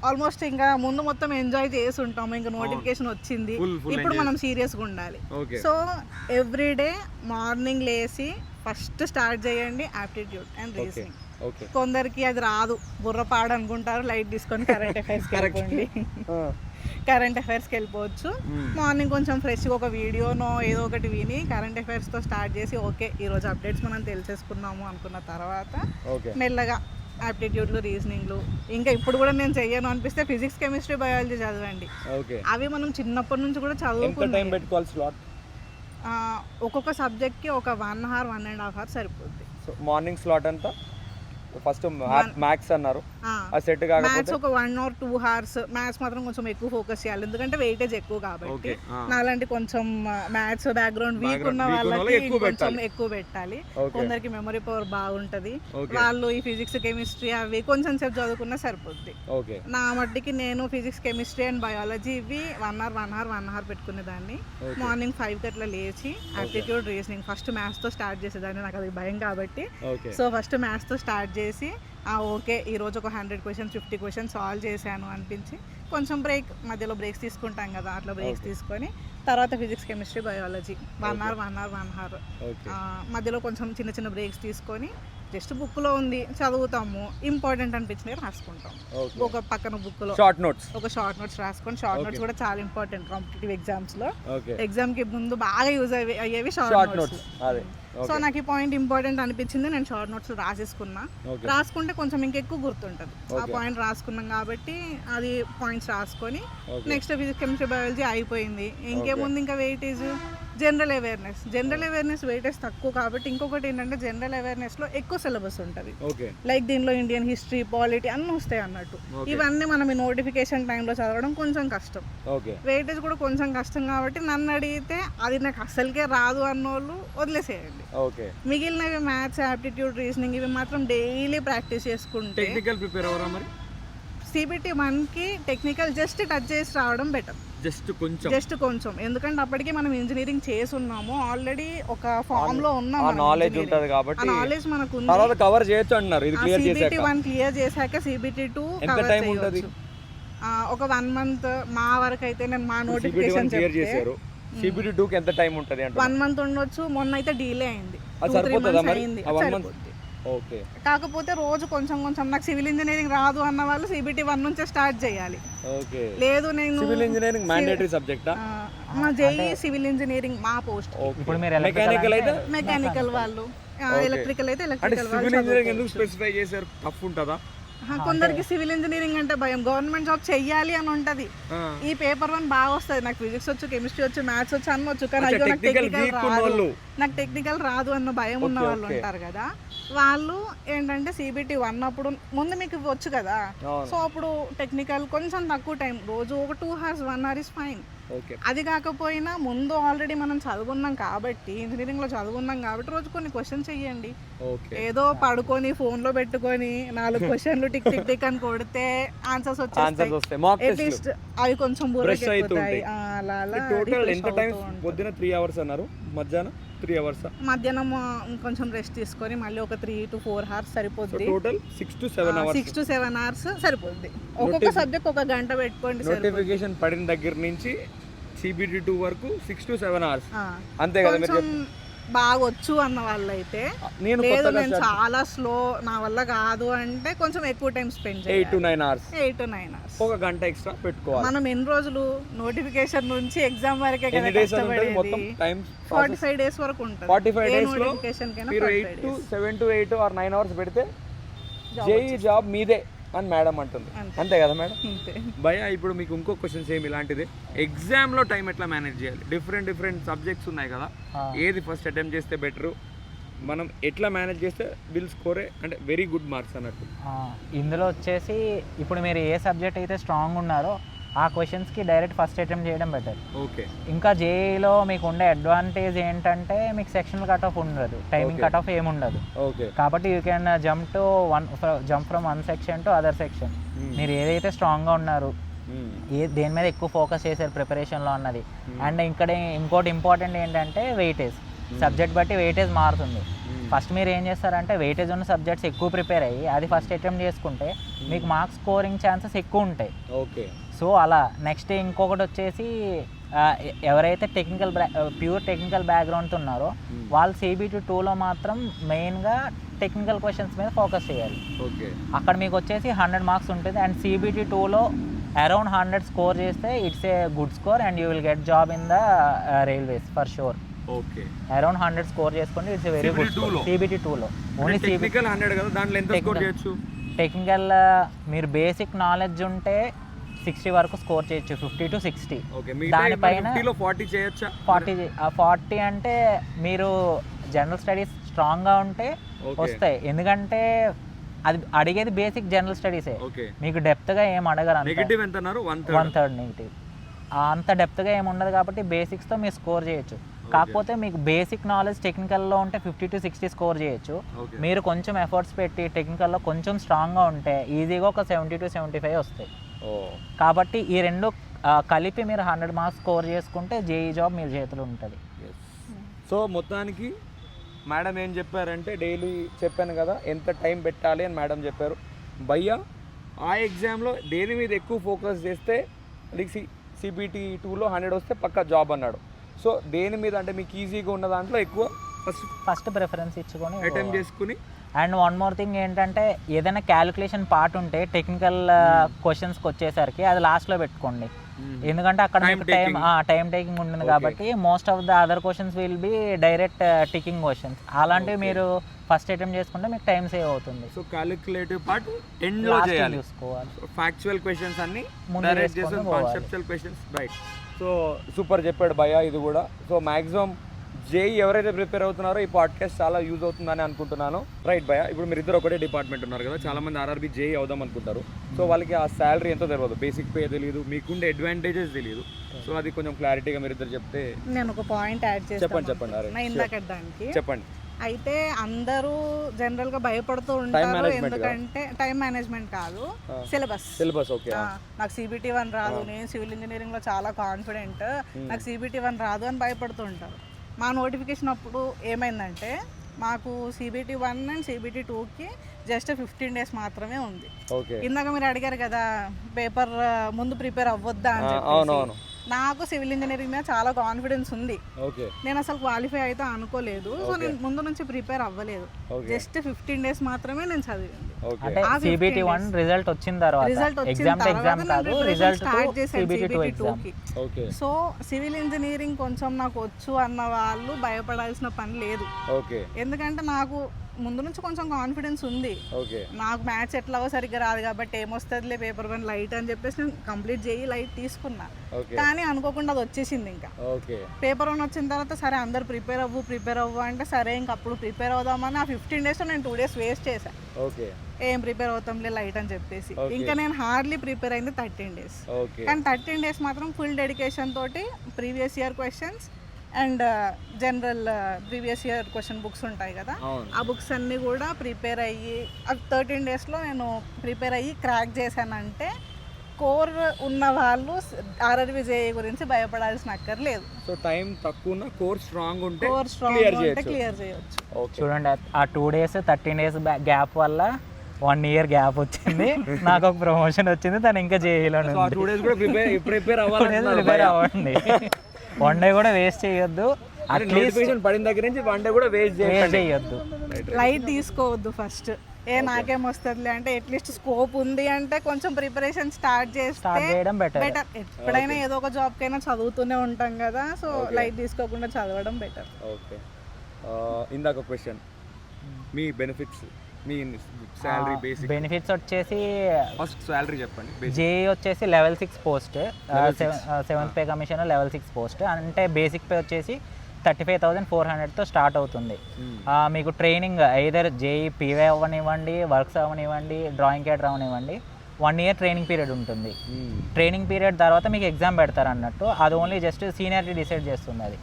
ఆల్మోస్ట్ ఇంకా ముందు మొత్తం ఎంజాయ్ చేసి ఉంటాము, ఇంకా నోటిఫికేషన్ వచ్చింది, ఇప్పుడు మనం సీరియస్గా ఉండాలి. సో ఎవ్రీడే మార్నింగ్ లేసి ఫస్ట్ స్టార్ట్ చేయండి ఆప్టిట్యూడ్ అండ్ రీజనింగ్. కొందరికి అది రాదు, బుర్రపాడు అనుకుంటారు, లైట్ తీసుకొని కరెంట్ అఫైర్స్కి వెళ్ళిపోండి. కరెంట్ అఫైర్స్కి వెళ్ళిపోవచ్చు. మార్నింగ్ కొంచెం ఫ్రెష్గా ఒక వీడియోనో ఏదో ఒకటి విని కరెంట్ అఫైర్స్తో స్టార్ట్ చేసి ఓకే ఈరోజు అప్డేట్స్ మనం తెలిసేసుకున్నాము అనుకున్న తర్వాత మెల్లగా ఆప్టిట్యూడ్లు రీజనింగ్లు, ఇంకా ఇప్పుడు కూడా నేను చెయ్యను అనిపిస్తే ఫిజిక్స్ కెమిస్ట్రీ బయాలజీ చదవండి. అవి మనం చిన్నప్పటి నుంచి కూడా చదువుకుంటాం. ఒక్కొక్క సబ్జెక్ట్కి ఒక 1 hour 1.5 hours సరిపోద్ది. మార్నింగ్ స్లాట్ అంతా ఫస్ట్ మ్యాథ్స్ అన్నారు, ఆ సెట్ కాకపోతే మ్యాథ్స్ ఒక 1 or 2 hours. మ్యాథ్స్ మాత్రం కొంచెం ఎక్కువ ఫోకస్ చేయాలి, ఎందుకంటే వెయిటేజ్ ఎక్కువ కాబట్టి. నాలాంటి కొంచెం మ్యాథ్స్ బ్యాక్గ్రౌండ్ వీక్ ఉన్న వాళ్ళకి కొంచెం ఎక్కువ పెట్టాలి. కొందరికి మెమరీ పవర్ బాగుంటది, వాళ్ళు ఈ ఫిజిక్స్ కెమిస్ట్రీ అవి కొంచెం సేపు చదువుకున్నా సరిపోద్ది. నా మట్టికి నేను ఫిజిక్స్ కెమిస్ట్రీ అండ్ బయాలజీ ఇవి 1 hour పెట్టుకునేదాన్ని. మార్నింగ్ 5 అట్లా లేచి ఆప్టిట్యూడ్ రీజనింగ్ ఫస్ట్ మ్యాథ్స్ తో స్టార్ట్ చేసేదాన్ని, నాకు అది భయం కాబట్టి. సో ఫస్ట్ మ్యాథ్స్ తో స్టార్ట్ చేసి ఓకే ఈరోజు ఒక 100 questions 50 questions సాల్వ్ చేశాను అనిపించి కొంచెం బ్రేక్, మధ్యలో బ్రేక్స్ తీసుకుంటాం కదా, అట్లా బ్రేక్స్ తీసుకొని తర్వాత ఫిజిక్స్ కెమిస్ట్రీ బయాలజీ 1 hour మధ్యలో కొంచెం చిన్న చిన్న బ్రేక్స్ తీసుకొని జస్ట్ బుక్లో ఉంది చదువుతాము, ఇంపార్టెంట్ అనిపించినవి రాసుకుంటాం. ఒక పక్కన బుక్లో ఒక షార్ట్ నోట్స్ రాసుకొని, షార్ట్ నోట్స్ కూడా చాలా ఇంపార్టెంట్ కాంపిటేటివ్ ఎగ్జామ్స్లో. ఎగ్జామ్కి ముందు బాగా యూజ్ అయ్యేవి షార్ట్ నోట్స్. సో నాకు ఈ పాయింట్ ఇంపార్టెంట్ అనిపించింది, నేను షార్ట్ నోట్స్ రాసేసుకున్నా. రాసుకుంటే కొంచెం ఇంకెక్కువ గుర్తుంటుంది. ఆ పాయింట్ రాసుకున్నాం కాబట్టి అది పాయింట్స్ రాసుకొని నెక్స్ట్ ఫిజిక్స్ కెమిస్ట్రీ బయాలజీ అయిపోయింది. ఇంకేముంది ఇంకా వెయిటేజ్ జనరల్ అవేర్నెస్ వెయిటేజ్ తక్కువ కాబట్టి ఇంకొకటి ఏంటంటే జనరల్ అవేర్నెస్లో ఎక్కువ సిలబస్ ఉంటుంది. లైక్ దీనిలో ఇండియన్ హిస్టరీ, పాలిటీ అన్నీ వస్తాయి అన్నట్టు. ఇవన్నీ మనం ఈ నోటిఫికేషన్ టైంలో చదవడం కొంచెం కష్టం. వెయిటేజ్ కూడా కొంచెం కష్టం కాబట్టి నన్ను అడిగితే అది నాకు అసలుకే రాదు అన్నోళ్ళు వదిలేసేయండి. మిగిలినవి మ్యాథ్స్, ఆప్టిట్యూడ్, రీజనింగ్ ఇవి మాత్రం డైలీ ప్రాక్టీస్ చేసుకుంటే CBT 1కి టెక్నికల్ జస్ట్ టచ్ చేసి రావడం బెటర్. జస్ట్ కొంచెం, ఎందుకంటే అప్పటికి మనం ఇంజనీరింగ్ చేసి ఉన్నాము ఆల్రెడీ, ఒక ఫామ్ లో ఉన్నాం, నాలెడ్జ్ ఉంటది కాబట్టి ఆ నాలెడ్జ్ మనకు ఉంది. తర్వాత కవర్ చేయొచ్చు అంటున్నారు. ఇది క్లియర్ చేశాక CBT 1 క్లియర్ చేశాక CBT 2 ఎంత టైం ఉంటది? ఒక 1 month మా వరకు అయితే నేను మా నోటిఫికేషన్ క్లియర్ చేశారు. CBT 2 కి ఎంత టైం ఉంటది అంటే 1 month ఉండొచ్చు. మొన్న అయితే డిలే అయింది, అది సరిపోతుందా మరి? 1 month ఓకే. కాకపోతే రోజు కొంచెం నాకు సివిల్ ఇంజనీరింగ్ రాదు అన్న వాళ్ళు CBT 1 నుంచే స్టార్ట్ చేయాలి. ఓకే. లేదు నేను సివిల్ ఇంజనీరింగ్ మ్యాండేటరీ సబ్జెక్టా? మా JEE సివిల్ ఇంజనీరింగ్ మా పోస్ట్. ఇప్పుడు మీరు మెకానికల్ అయితే మెకానికల్ వాళ్ళు, ఎలక్ట్రికల్ అయితే అంటే ఎలక్ట్రికల్ సివిల్ వాళ్ళు. ఇంజనీరింగ్ ఎందుకు స్పెసిఫై చేశారు? టఫ్ ఉంటుందా? కొందరికి సివిల్ ఇంజనీరింగ్ అంటే భయం, గవర్నమెంట్ జాబ్ చెయ్యాలి అని ఉంటది. ఈ పేపర్ 1 బాగా వస్తుంది, నాకు ఫిజిక్స్ వచ్చు, కెమిస్ట్రీ వచ్చు, మ్యాథ్స్ వచ్చు అన్న వచ్చు, కానీ అయ్యో నాకు టెక్నికల్ రాదు అన్న భయం ఉన్న వాళ్ళు ఉంటారు కదా. వాళ్ళు ఏంటంటే CBT 1 అప్పుడు ముందు మీకు వచ్చు కదా, సో అప్పుడు టెక్నికల్ కొంచెం తక్కువ టైం, రోజు ఒక 2 hours 1 hour ఇస్ ఫైన్. అది కాకపోయినా ముందు ఆల్రెడీ మనం చదువుకున్నాం కాబట్టి, ఇంజనీరింగ్ లో చదువుకున్నాం కాబట్టి రోజు కొన్ని క్వశ్చన్స్ చెయ్యండి. ఏదో పడుకొని ఫోన్ లో పెట్టుకొని 4 క్వశ్చన్లు టిక్ టిక్ టిక్ అని కొడితే ఆన్సర్స్ వచ్చేస్తాయి. అట్లీస్ట్ అవి కొంచెం బుర్రకి ఎక్కుతాయి. అలా టోటల్ ఎంత టైం? పొద్దున 3 hours అన్నారు, మధ్యాహ్నం 3 hours. మధ్యాహ్నం కొంచెం రెస్ట్ తీసుకొని మళ్ళీ ఒక 3 to 4 hours సరిపోద్ది. Total 6 to 7 hours. 6 to 7 hours సరిపోద్ది. ఒక్కొక్క సబ్జెక్ట్ ఒక గంట పెట్టుకోండి. నోటిఫికేషన్ పడిన దగ్గర నుంచి CBT 2 వరకు 6 to 7 hours అంతే కదా. మీరు బాగా వచ్చు అన్న వాళ్ళైతే, లేదు నేను చాలా స్లో, నా వల్ల కాదు అంటే కొంచెం ఎక్కువ టైం స్పెండ్ చేయాలి. 8 to 9 hours. ఒక గంట ఎక్స్ట్రా పెట్టుకోవాలి. మనం ఎన్ని రోజులు నోటిఫికేషన్ నుంచి ఎగ్జామ్ వరకే కదా కష్టపడేది. మొత్తం టైం 45 days వరకు ఉంటుంది. 45 days లో మీరు 7 to 8 or 9 hours పెడితే JEE జాబ్ మీదే అని మేడం అంటుంది. అంతే కదా మేడం? భయ ఇప్పుడు మీకు ఇంకో క్వశ్చన్ సేమ్ ఇలాంటిది, ఎగ్జామ్ లో టైం ఎట్లా మేనేజ్ చేయాలి? డిఫరెంట్ సబ్జెక్ట్స్ ఉన్నాయి కదా, ఏది ఫస్ట్ అటెంప్ట్ చేస్తే బెటర్, మనం ఎట్లా మేనేజ్ చేస్తే విల్ స్కోరే అంటే వెరీ గుడ్ మార్క్స్ అన్నట్టు? ఇందులో వచ్చేసి ఇప్పుడు మీరు ఏ సబ్జెక్ట్ అయితే స్ట్రాంగ్ ఉన్నారో ఆ క్వశ్చన్స్కి డైరెక్ట్ ఫస్ట్ అటెంప్ట్ చేయడం బెటర్. ఓకే. ఇంకా JEEలో మీకు ఉండే అడ్వాంటేజ్ ఏంటంటే మీకు సెక్షనల్ కట్ ఆఫ్ ఉండదు, టైమింగ్ కట్ ఆఫ్ ఏముండదు. ఓకే. కాబట్టి you can jump from one section to other section. మీరు ఏదైతే స్ట్రాంగ్గా ఉన్నారు, దేని మీద ఎక్కువ ఫోకస్ చేశారు ప్రిపరేషన్లో అన్నది. అండ్ ఇంకోటి ఇంపార్టెంట్ ఏంటంటే వెయిటేజ్, సబ్జెక్ట్ బట్టి వెయిటేజ్ మారుతుంది. ఫస్ట్ మీరు ఏం చేస్తారంటే వెయిటేజ్ ఉన్న సబ్జెక్ట్స్ ఎక్కువ ప్రిపేర్ అయ్యి అది ఫస్ట్ అటెంప్ట్ చేసుకుంటే మీకు మార్క్స్ స్కోరింగ్ ఛాన్సెస్ ఎక్కువ ఉంటాయి. ఓకే. సో అలా నెక్స్ట్ ఇంకొకటి వచ్చేసి ఎవరైతే ప్యూర్ టెక్నికల్ బ్యాక్గ్రౌండ్తో ఉన్నారో వాళ్ళు CBT 2లో మాత్రం మెయిన్గా టెక్నికల్ క్వశ్చన్స్ మీద ఫోకస్ చేయాలి. అక్కడ మీకు వచ్చేసి 100 మార్క్స్ ఉంటుంది. అండ్ CBT 2లో అరౌండ్ 100 స్కోర్ చేస్తే it's a good score and you will get job in the railways for sure. Okay. Around 100 score చేసుకోండి, ఇట్స్ వెరీ గుడ్. CBT 2లో ఓన్లీ టెక్నికల్ 100 కదా, దాంట్లో ఎంత స్కోర్ చేయొచ్చు? టెక్నికల్ మీరు బేసిక్ నాలెడ్జ్ ఉంటే 60 వరకు స్కోర్ చేయొచ్చు, 50 to 60. దానిపైన 40 చేయొచ్చా? 40 అంటే మీరు జనరల్ స్టడీస్ స్ట్రాంగ్గా ఉంటే వస్తాయి. ఎందుకంటే అది అడిగేది బేసిక్ జనరల్ స్టడీసే, మీకు డెప్త్గా ఏం అడగరు. నెగటివ్ ఎంత అన్నారు? 1/3 నెగిటివ్. అంత డెప్త్గా ఏమి ఉండదు కాబట్టి బేసిక్స్తో మీరు స్కోర్ చేయొచ్చు. కాకపోతే మీకు బేసిక్ నాలెడ్జ్ టెక్నికల్లో ఉంటే 50 to 60 స్కోర్ చేయొచ్చు. మీరు కొంచెం ఎఫర్ట్స్ పెట్టి టెక్నికల్లో కొంచెం స్ట్రాంగ్గా ఉంటే ఈజీగా ఒక 70 to 75 వస్తాయి. కాబట్టి ఈ రెండు కలిపి మీరు 100 మార్క్స్ స్కోర్ చేసుకుంటే JEE జాబ్ మీ చేతిలో ఉంటుంది. సో మొత్తానికి మేడం ఏం చెప్పారంటే, డైలీ చెప్పాను కదా ఎంత టైం పెట్టాలి అని మేడం చెప్పారు. భయ్య ఆ ఎగ్జామ్లో దేని మీద ఎక్కువ ఫోకస్ చేస్తే CBT 2లో 100 వస్తే పక్కా జాబ్ అన్నాడు. సో దేని మీద అంటే మీకు ఈజీగా ఉన్న దాంట్లో ఎక్కువ ఫస్ట్ ప్రిఫరెన్స్ ఇచ్చుకొని అటెంప్ట్ చేసుకుని. అండ్ వన్ మోర్ థింగ్ ఏంటంటే ఏదైనా క్యాలిక్యులేషన్ పార్ట్ ఉంటే టెక్నికల్ క్వశ్చన్స్కి వచ్చేసరికి అది లాస్ట్లో పెట్టుకోండి. ఎందుకంటే అక్కడ మీకు టైం టేకింగ్ ఉంటుంది కాబట్టి most of the other questions will be direct ticking questions. అలాంటివి మీరు ఫస్ట్ అటెంప్ట్ చేసుకుంటే మీకు టైం సేవ్ అవుతుంది. సో క్యాలిక్యులేటివ్ పార్ట్ ఎండ్ లో చేయాలి, చూసుకోవాలి. ఫ్యాక్చువల్ క్వశ్చన్స్ అన్ని డైరెక్ట్ చేసి conceptual questions right. So super చెప్పాడు భయ్య ఇది కూడా. సో మ్యాక్సిమం జేఈ ఎవరైతే ప్రిపేర్ అవుతున్నారో ఈ పాడ్కాస్ట్ చాలా యూజ్ అవుతుందని అనుకుంటున్నాను. రైట్ భయ్య, ఇప్పుడు మీరు ఇద్దరు ఒకటే డిపార్ట్మెంట్ ఉన్నారు కదా, చాలా మంది ఆర్ఆర్బీ జేఈ అవుదాం అనుకుంటారు. సో వాళ్ళకి ఆ శాలరీ ఎంతో తెలియదు, బేసిక్ పే తెలియదు, మీకుండే అడ్వాంటేజెస్ తెలియదు. సో అది కొంచెం క్లారిటీగా మీరు ఇద్దరు చెప్తే. నేను ఒక పాయింట్ యాడ్ చేస్తాను. చెప్పండి. చెప్పండి. అయితే అందరూ జనరల్ గా భయపడుతూ ఉంటారు, ఎందుకంటే టైం మేనేజ్మెంట్ కాదు, సిలబస్. ఓకే, నాకు CBT 1 రాదు, నేను సివిల్ ఇంజనీరింగ్ లో చాలా కాన్ఫిడెంట్, నాకు CBT 1 రాదు అని భయపడుతూ ఉంటారు. మా నోటిఫికేషన్ అప్పుడు ఏమైందంటే మాకు CBT 1 అండ్ CBT 2కి జస్ట్ 15 days మాత్రమే ఉంది. ఇందాక మీరు అడిగారు కదా పేపర్ ముందు ప్రిపేర్ అవ్వద్దా అని చెప్పి. నాకు సివిల్ ఇంజనీరింగ్ మీద చాలా కాన్ఫిడెన్స్ ఉంది, నేను అసలు క్వాలిఫై అయితే అనుకోలేదు. సో నేను ముందు నుంచి ప్రిపేర్ అవ్వలేదు, జస్ట్ 15 days మాత్రమే నేను చదివింది. అంటే CBT 1 రిజల్ట్ వచ్చిన తర్వాత ఎగ్జామ్ కాదు, రిజల్ట్ స్టార్ట్ చేశాను CBT 2కి. సో సివిల్ ఇంజనీరింగ్ కొంచెం నాకు వచ్చు అన్న వాళ్ళు భయపడాల్సిన పని లేదు, ఎందుకంటే నాకు ముందు నుంచి కొంచెం కాన్ఫిడెన్స్ ఉంది. నాకు మ్యాథ్స్ ఎట్లాగో సరిగ్గా రాదు కాబట్టి ఏమొస్తుందిలే పేపర్ 1 లైట్ అని చెప్పేసి నేను కంప్లీట్ చేయి లైట్ తీసుకున్నా. కానీ అనుకోకుండా అది వచ్చేసింది. ఇంకా పేపర్ 1 వచ్చిన తర్వాత సరే అందరు ప్రిపేర్ అవ్వు అంటే సరే ఇంక అప్పుడు ప్రిపేర్ అవుదామని ఆ 15 days నేను 2 days వేస్ట్ చేశాను. ఏం ప్రిపేర్ అవుతాంలే లైట్ అని చెప్పేసి. ఇంకా నేను హార్డ్లీ ప్రిపేర్ అయింది 13 days. కానీ 13 days మాత్రం ఫుల్ డెడికేషన్ తోటి previous year questions and general previous year question books ఉంటాయి కదా, ఆ బుక్స్ అన్నీ కూడా ప్రిపేర్ అయ్యి 13 daysలో నేను ప్రిపేర్ అయ్యి క్రాక్ చేశానంటే కోర్ ఉన్న వాళ్ళు ఆర్ఆర్బీ జేఈ గురించి భయపడాల్సిన అక్కర్లేదు. సో టైం తక్కువ కోర్ స్ట్రాంగ్ ఉంటే క్లియర్ చేయొచ్చు. చూడండి, ఆ 2 days 13 days గ్యాప్ వల్ల 1 year గ్యాప్ వచ్చింది, నాకు ఒక ప్రమోషన్ వచ్చింది, తను ఇంకా జేఈలో ప్రిపేర్ అవ్వండి. 1 day కూడా వేస్ట్ చేయొద్దు, పడిన దగ్గర నుంచి 1 day కూడా వేస్ట్ చేయొద్దు. లైట్ తీసుకోవద్దు ఫస్ట్. నాకేం వస్తుందిలే అంటే అట్లీస్ట్ స్కోప్ ఉంది అంటే కొంచెం ప్రిపరేషన్ స్టార్ట్ చేయడం బెటర్. ఎప్పుడైనా ఏదో ఒక జాబ్ కైనా చదువుతూనే ఉంటాం కదా, సో లైట్ తీసుకోకుండా చదవడం బెటర్. ఓకే, ఇందాక క్వశ్చన్, మీ బెనిఫిట్స్, మీ సాలరీ బేసిక్ బెనిఫిట్స్ వచ్చేసి ఫస్ట్ సాలరీ చెప్పండి. జేఈ వచ్చేసి level 6 post, 7th pay commission level 6 post. అంటే బేసిక్ పే వచ్చేసి 35,400తో స్టార్ట్ అవుతుంది. మీకు ట్రైనింగ్ ఐదర్ జేఈ పీవై అవ్వనివ్వండి, వర్క్స్ అవ్వనివ్వండి, డ్రాయింగ్ క్యాటర్ అవ్వనివ్వండి, 1 year ట్రైనింగ్ పీరియడ్ ఉంటుంది. ట్రైనింగ్ పీరియడ్ తర్వాత మీకు ఎగ్జామ్ పెడతారు అన్నట్టు, అది ఓన్లీ జస్ట్ సీనియారిటీ డిసైడ్ చేస్తుంది. అది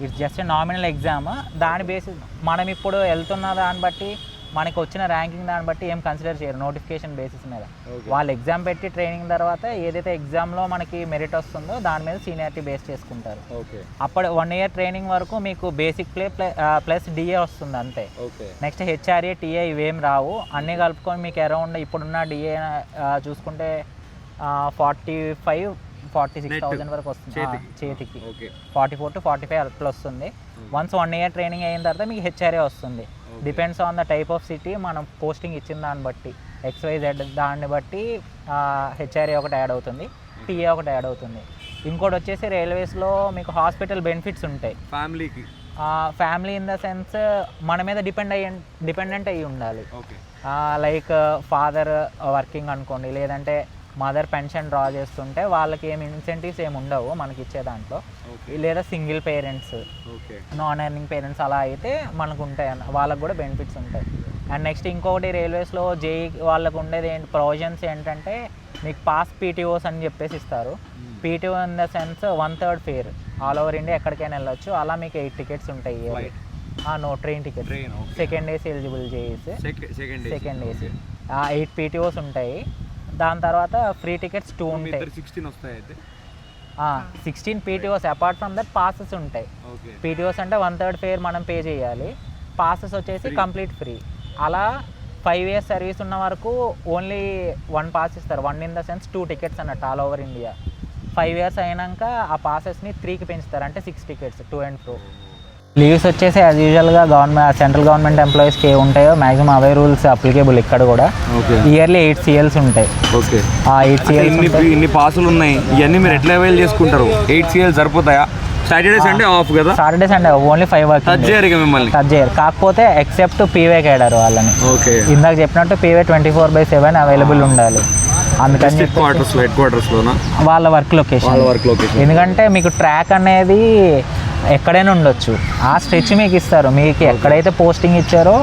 ఇట్స్ జస్ట్ నామినల్ ఎగ్జామ్. దాని బేసిస్ మనం ఇప్పుడు వెళ్తున్న దాన్ని బట్టి, మనకి వచ్చిన ర్యాంకింగ్ దాన్ని బట్టి ఏం కన్సిడర్ చేయరు, నోటిఫికేషన్ బేసిస్ మీద. వాళ్ళు ఎగ్జామ్ పెట్టి ట్రైనింగ్ తర్వాత ఏదైతే ఎగ్జామ్లో మనకి మెరిట్ వస్తుందో దాని మీద సీనియారిటీ బేస్ చేసుకుంటారు. అప్పుడు 1 year ట్రైనింగ్ వరకు మీకు బేసిక్ ప్లస్ డిఏ వస్తుంది అంతే. నెక్స్ట్ హెచ్ఆర్ఏ, టీఏ ఇవేం రావు, అన్నీ కలుపుకొని మీకు అరౌండ్ ఇప్పుడున్న డిఏ చూసుకుంటే 45,000-46,000 వరకు వస్తుంది చేతికి. 44 to 45 అట్లా వస్తుంది. వన్స్ 1 year ట్రైనింగ్ అయిన తర్వాత మీకు హెచ్ఆర్ఏ వస్తుంది. Depends on the type of city, మనం పోస్టింగ్ ఇచ్చిన దాన్ని బట్టి XYZ దాన్ని బట్టి హెచ్ఆర్ఏ ఒకటి యాడ్ అవుతుంది, టీఏ ఒకటి యాడ్ అవుతుంది. ఇంకోటి వచ్చేసి రైల్వేస్లో మీకు హాస్పిటల్ బెనిఫిట్స్ ఉంటాయి. ఫ్యామిలీ ఇన్ ద సెన్స్ మన మీద డిపెండెంట్ అయ్యి ఉండాలి. లైక్ ఫాదర్ వర్కింగ్ అనుకోండి, లేదంటే మదర్ పెన్షన్ డ్రా చేస్తుంటే వాళ్ళకి ఏమి ఇన్సెంటివ్స్ ఏమి ఉండవు మనకి ఇచ్చే దాంట్లో. లేదా single parents, non earning parents అలా అయితే మనకు ఉంటాయి, వాళ్ళకు కూడా బెనిఫిట్స్ ఉంటాయి. అండ్ నెక్స్ట్ ఇంకొకటి రైల్వేస్లో జేఈ వాళ్ళకు ఉండేది ప్రొవిజన్స్ ఏంటంటే మీకు పాస్ పీటీఓస్ అని చెప్పేసి ఇస్తారు. PTO in the sense 1/3 fair, all over India ఎక్కడికైనా వెళ్ళొచ్చు. అలా మీకు 8 tickets ఉంటాయి. Train ticket, second AC eligible జేఈస్, second AC 8 పీటీఓస్ ఉంటాయి. దాని తర్వాత ఫ్రీ టికెట్స్ 2 ఉంటాయి. 16 పీటీఓస్. అపార్ట్ ఫ్రమ్ దట్ పాసెస్ ఉంటాయి. పీటీఓస్ అంటే 1/3 ఫేర్ మనం పే చేయాలి, పాసెస్ వచ్చేసి కంప్లీట్ ఫ్రీ. అలా 5 years సర్వీస్ ఉన్న వరకు ఓన్లీ 1 పాస్ ఇస్తారు. 1 ఇన్ ద సెన్స్ 2 tickets అన్నట్టు ఆల్ ఓవర్ ఇండియా. 5 years అయినాక ఆ పాసెస్ని 3కి పెంచుతారు, అంటే 6 tickets to and fro. Leaves వచ్చేసి యాజ్ యూజువల్గా సెంట్రల్ గవర్నమెంట్ ఎంప్లాయీస్కి ఏ ఉంటాయో మ్యాక్సిమం అవే రూల్స్ అప్లికేబుల్ ఇక్కడ కూడా. ఇయర్లీ 8 CLs ఉంటాయి. ఆ 8 CLs ఇన్ని పాసులు ఉన్నాయి, ఇవన్నీ మీరు ఎట్లా అవైల్ చేసుకుంటారు? 8 CLs సరిపోతాయా? సాటర్డే సండే ఆఫ్ కదా? Saturday Sunday only 5 working touch చేయరు. కాకపోతే ఎక్సెప్ట్ పీవై కేడర్ వాళ్ళని. ఇందాక చెప్పినట్టు పీవై 24/7 అవైలబుల్ ఉండాలి. అందుకని హెడ్ క్వార్టర్స్లోనా వాళ్ళ వర్క్ లొకేషన్. ఎందుకంటే మీకు ట్రాక్ అనేది ఎక్కడైనా ఉండొచ్చు, ఆ స్ట్రెచ్ మీకు ఇస్తారు. మీకు ఎక్కడైతే పోస్టింగ్ ఇచ్చారో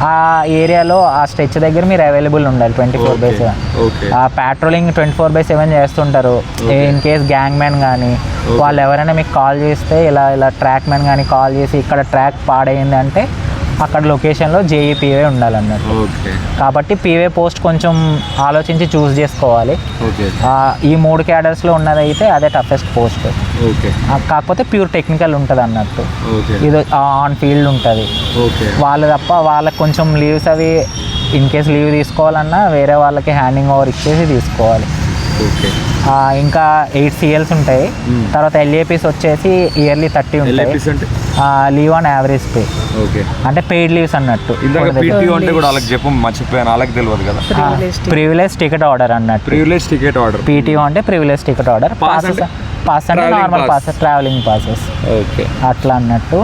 ఆ ఏరియాలో ఆ స్ట్రెచ్ దగ్గర మీరు అవైలబుల్ ఉండాలి 24/7. ప్యాట్రోలింగ్ 24/7 చేస్తుంటారు. ఇన్ కేస్ గ్యాంగ్ మ్యాన్ కానీ వాళ్ళు ఎవరైనా మీకు కాల్ చేస్తే ఇలా ట్రాక్ మ్యాన్ కానీ కాల్ చేసి ఇక్కడ ట్రాక్ పాడైంది అంటే అక్కడ లొకేషన్లో జేఈపీవే ఉండాలన్నట్టు. కాబట్టి పీవే పోస్ట్ కొంచెం ఆలోచించి చూస్ చేసుకోవాలి. ఈ 3 క్యాడర్స్లో ఉన్నదైతే అదే టఫెస్ట్ పోస్ట్. కాకపోతే ప్యూర్ టెక్నికల్ ఉంటుంది అన్నట్టు, ఇది ఆన్ ఫీల్డ్ ఉంటుంది. వాళ్ళు తప్ప వాళ్ళకి కొంచెం లీవ్స్ అవి ఇన్ కేస్ లీవ్ తీసుకోవాలన్నా వేరే వాళ్ళకి హ్యాండింగ్ ఓవర్ ఇచ్చేసి తీసుకోవాలి. ఇంకా 8 CLs ఉంటాయి. తర్వాత LAPs వచ్చేసి ఇయర్లీ 30 ఉంటాయి. లీవ్ ఆన్ యావరేజ్ పే, అంటే పెయిడ్ లీవ్స్ అన్నట్టు. ప్రివిలేజ్ టికెట్ ఆర్డర్ అన్నట్టు. PTO అంటే ప్రివిలేజ్ టికెట్ ఆర్డర్. పాస్ అంటే నార్మల్ పాసెస్, ట్రావెలింగ్ పాసెస్ అట్లా అన్నట్టు.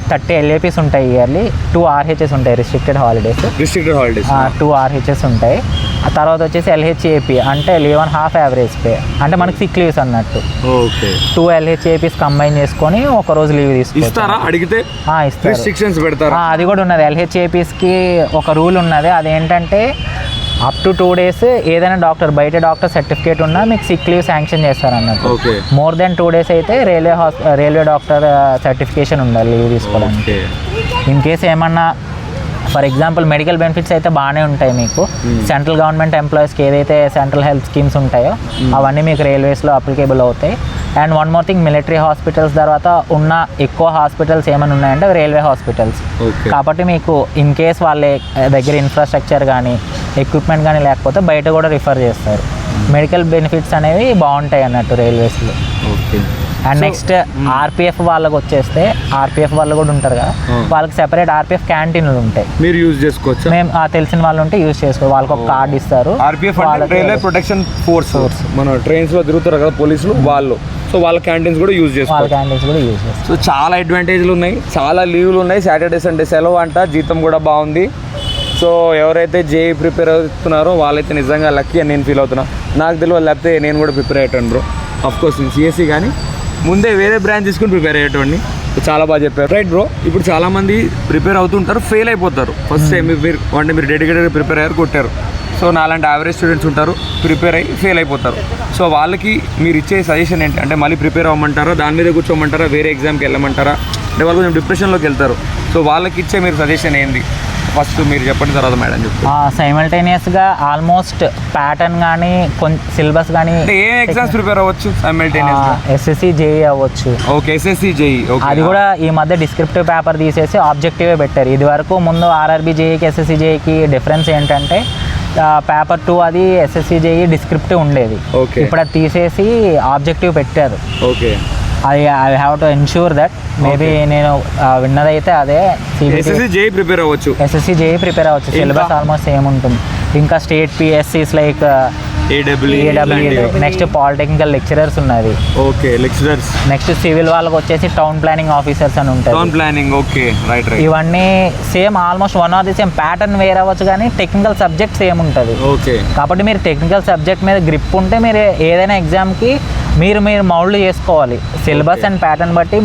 30 LAPs ఉంటాయి ఇయర్లీ. 2 RHs ఉంటాయి, రిస్ట్రిక్టెడ్ హాలిడేస్. 2 RHs ఉంటాయి. ఆ తర్వాత వచ్చేసి LHAP అంటే leave on half average pay, అంటే మనకి సిక్ లీవ్స్ అన్నట్టు. 2 LHAPs కంబైన్ చేసుకొని ఒక రోజు లీవ్ తీసుకుంటారా అడిగితే? ఇస్తారు. అది కూడా ఉన్నది. LHAPsకి ఒక రూల్ ఉన్నది, అదేంటంటే అప్ టు 2 days ఏదైనా బయట డాక్టర్ సర్టిఫికేట్ ఉన్నా మీకు సిక్ లీవ్ శాంక్షన్ చేస్తారు అన్నట్టు. మోర్ దెన్ 2 days అయితే రైల్వే డాక్టర్ సర్టిఫికేషన్ ఉండాలి లీవ్ తీసుకోవడానికి. ఇన్ కేస్ ఏమన్నా ఫర్ ఎగ్జాంపుల్ మెడికల్ బెనిఫిట్స్ అయితే బాగానే ఉంటాయి మీకు. సెంట్రల్ గవర్నమెంట్ ఎంప్లాయీస్కి ఏదైతే సెంట్రల్ హెల్త్ స్కీమ్స్ ఉంటాయో అవన్నీ మీకు రైల్వేస్లో అప్లికేబుల్ అవుతాయి. And one more thing, military hospitals తర్వాత ఉన్న ఎక్కువ హాస్పిటల్స్ ఏమైనా ఉన్నాయంటే రైల్వే హాస్పిటల్స్. కాబట్టి మీకు ఇన్ కేస్ వాళ్ళ దగ్గర ఇన్ఫ్రాస్ట్రక్చర్ కానీ ఎక్విప్మెంట్ కానీ లేకపోతే బయట కూడా రిఫర్ చేస్తారు. మెడికల్ బెనిఫిట్స్ అనేవి బాగుంటాయి అన్నట్టు రైల్వేస్లో. అండ్ నెక్స్ట్ RPF వాళ్ళకి వచ్చేస్తే, RPF వాళ్ళు కూడా ఉంటారు కదా, వాళ్ళకి సెపరేట్ RPF క్యాంటీన్లు ఉంటాయి. మీరు యూజ్ చేసుకోవచ్చు. మేము తెలిసిన వాళ్ళు ఉంటే యూజ్ చేసుకోవాలి. వాళ్ళకి ఒక కార్డు ఇస్తారు. RPF రైల్వే ప్రొటెక్షన్ ఫోర్స్, మన ట్రైన్స్లో తిరుగుతారు కదా పోలీసులు, వాళ్ళు. సో వాళ్ళ క్యాంటీన్స్ కూడా యూజ్ చేసుకోవాలి. సో చాలా అడ్వాంటేజ్లు ఉన్నాయి, చాలా లీవ్లు ఉన్నాయి. సాటర్డే సండే సెలవు అంట, జీతం కూడా బాగుంది. సో ఎవరైతే JEE ప్రిపేర్ అవుతున్నారో వాళ్ళైతే నిజంగా లక్కీ అని నేను ఫీల్ అవుతున్నా. నాకు తెలియదు, లేకపోతే నేను కూడా ప్రిపేర్ అయ్యాను బ్రో. అఫ్కోర్స్ నేను CSE కానీ ముందే వేరే బ్రాంచ్ తీసుకుని ప్రిపేర్ అయ్యేటోడిని. చాలా బాగా చెప్పారు. రైట్ బ్రో, ఇప్పుడు చాలామంది ప్రిపేర్ అవుతుంటారు, ఫెయిల్ అయిపోతారు. ఫస్ట్ టైం మీరు డెడికేటెడ్గా ప్రిపేర్ అయ్యారు, కొట్టారు. సో నాలాంటి యావరేజ్ స్టూడెంట్స్ ఉంటారు, ప్రిపేర్ అయ్యి ఫెయిల్ అయిపోతారు. సో వాళ్ళకి మీరు ఇచ్చే సజెషన్ ఏంటి? అంటే మళ్ళీ ప్రిపేర్ అవ్వమంటారా, దాని మీద కూర్చోమంటారా, వేరే ఎగ్జామ్కి వెళ్ళమంటారా? అంటే వాళ్ళు కొంచెం డిప్రెషన్లోకి వెళ్తారు. సో వాళ్ళకి ఇచ్చే మీరు సజెషన్ ఏంది? ఫస్ట్ మీరు చెప్పండి, తర్వాత మేడం చెప్తారు. సైమల్టేనియస్గా ఆల్మోస్ట్ ప్యాటర్న్ కానీ సిలబస్ కానీ ఏ ఎగ్జామ్స్ ప్రిపేర్ అవ్వచ్చు సైమల్టేనియస్గా? SSC JEE అవ్వచ్చు. Okay, SSC JEE. అది కూడా ఈ మధ్య డిస్క్రిప్టివ్ పేపర్ తీసేసి ఆబ్జెక్టివే పెట్టారు. ఇది వరకు ముందు RRB JEEకి SSC JEEకి డిఫరెన్స్ ఏంటంటే పేపర్ 2 అది SSC JEE డిస్క్రిప్టివ్ ఉండేది. ఇప్పుడు అది తీసేసి ఆబ్జెక్టివ్ పెట్టారు. Okay, I have to ensure that. Maybe నేను విన్నదైతే అదే. SSC JEE ప్రిపేర్ అవ్వచ్చు. SSC JEE ప్రిపేర్ అవ్వచ్చు. సిలబస్ ఆల్మోస్ట్ సేమ్ ఉంటుంది. ఇంకా state PSCs like AWE, next polytechnical lecturers ఉన్నది. Okay, lecturers. నెక్స్ట్ సివిల్ వాళ్ళకి వచ్చేసి టౌన్ ప్లానింగ్ ఆఫీసర్స్ అని ఉంటాయి. Town planning, okay, right. ఇవన్నీ same, almost one or the same. Pattern వేరే అవ్వచ్చు కానీ టెక్నికల్ సబ్జెక్ట్ సేమ్ ఉంటుంది. ఓకే, కాబట్టి మీరు టెక్నికల్ సబ్జెక్ట్ మీద గ్రిప్ ఉంటే మీరు ఏదైనా ఎగ్జామ్కి మీరు మౌల్డ్ చేసుకోవాలి. సిలబస్ అండ్ ప్యాటర్న్ బట్టి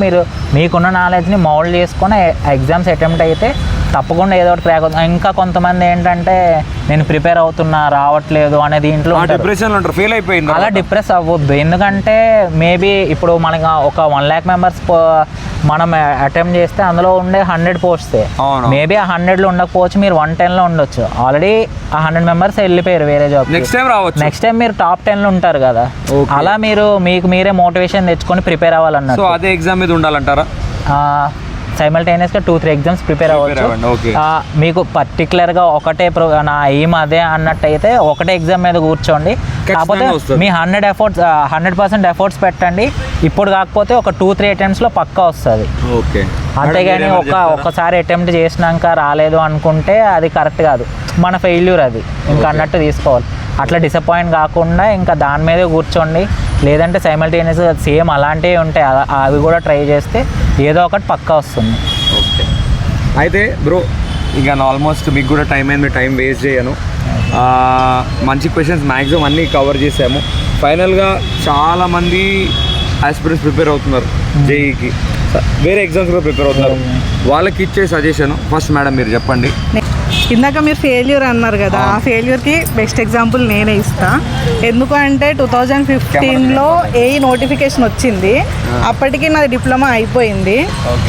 మీకున్న నాలెడ్జ్ని మౌల్డ్ చేసుకొని ఎగ్జామ్స్ అటెంప్ట్ అయితే తప్పకుండా ఏదో ఒకటి క్రాక్ అవుతుంది. ఇంకా కొంతమంది ఏంటంటే నేను ప్రిపేర్ అవుతున్నా రావట్లేదు అనే దీంట్లో ఫెయిల్ అయిపోయింది. అలా డిప్రెస్ అవ్వద్దు. ఎందుకంటే మేబీ ఇప్పుడు మనకి ఒక 1 lakh members మనం అటెంప్ట్ చేస్తే అందులో ఉండే 100 పోస్ట్సే. మేబీ ఆ 100లో ఉండకపోవచ్చు, మీరు 110లో ఉండొచ్చు. ఆల్రెడీ ఆ 100 members వెళ్ళిపోయారు వేరే జాబ్. నెక్స్ట్ టైం మీరు టాప్ 10లో ఉంటారు కదా. అలా మీకు మీరే మోటివేషన్ తెచ్చుకొని ప్రిపేర్ అవ్వాలన్నారు. సో అదే ఎగ్జామ్ మీద ఉండాలంటారా? సైమల్టేనియస్గా 2-3 ఎగ్జామ్స్ ప్రిపేర్ అవ్వచ్చు. మీకు పర్టికులర్గా ఒకటే నా ఎయిమ్ అదే అన్నట్టయితే ఒకటే ఎగ్జామ్ మీద కూర్చోండి. కాకపోతే మీ 100% ఎఫర్ట్స్ పెట్టండి. ఇప్పుడు కాకపోతే ఒక 2-3 అటెంప్ట్స్లో పక్కా వస్తుంది. అంతేగాని ఒక్కసారి అటెంప్ట్ చేసినాక రాలేదు అనుకుంటే అది కరెక్ట్ కాదు, మన ఫెయిల్యూర్ అది ఇంకా అన్నట్టు తీసుకోవాలి. అట్లా డిసప్పాయింట్ కాకుండా ఇంకా దాని మీదే కూర్చోండి. లేదంటే సైమల్టేనియస్గా సేమ్ అలాంటివి ఉంటాయి, అవి కూడా ట్రై చేస్తే ఏదో ఒకటి పక్కా వస్తుంది. ఓకే, అయితే బ్రో ఇక ఆల్మోస్ట్ మీకు కూడా టైం అయింది, మీ టైం వేస్ట్ చేయను. మంచి క్వశ్చన్స్ మ్యాక్సిమం అన్నీ కవర్ చేసాము. ఫైనల్గా చాలామంది ఆస్పిరెంట్స్ ప్రిపేర్ అవుతున్నారు జేఈకి, వేరే ఎగ్జామ్స్ కూడా ప్రిపేర్ అవుతున్నారు. వాళ్ళకి ఇచ్చే సజెషన్ ఫస్ట్ మేడం మీరు చెప్పండి. ఇందాక మీరు ఫెయిల్యూర్ అన్నారు కదా, ఆ ఫెయిల్యూర్కి బెస్ట్ ఎగ్జాంపుల్ నేనే ఇస్తా. ఎందుకు అంటే 2015లో ఏఈ నోటిఫికేషన్ వచ్చింది, అప్పటికి నాది డిప్లొమా అయిపోయింది.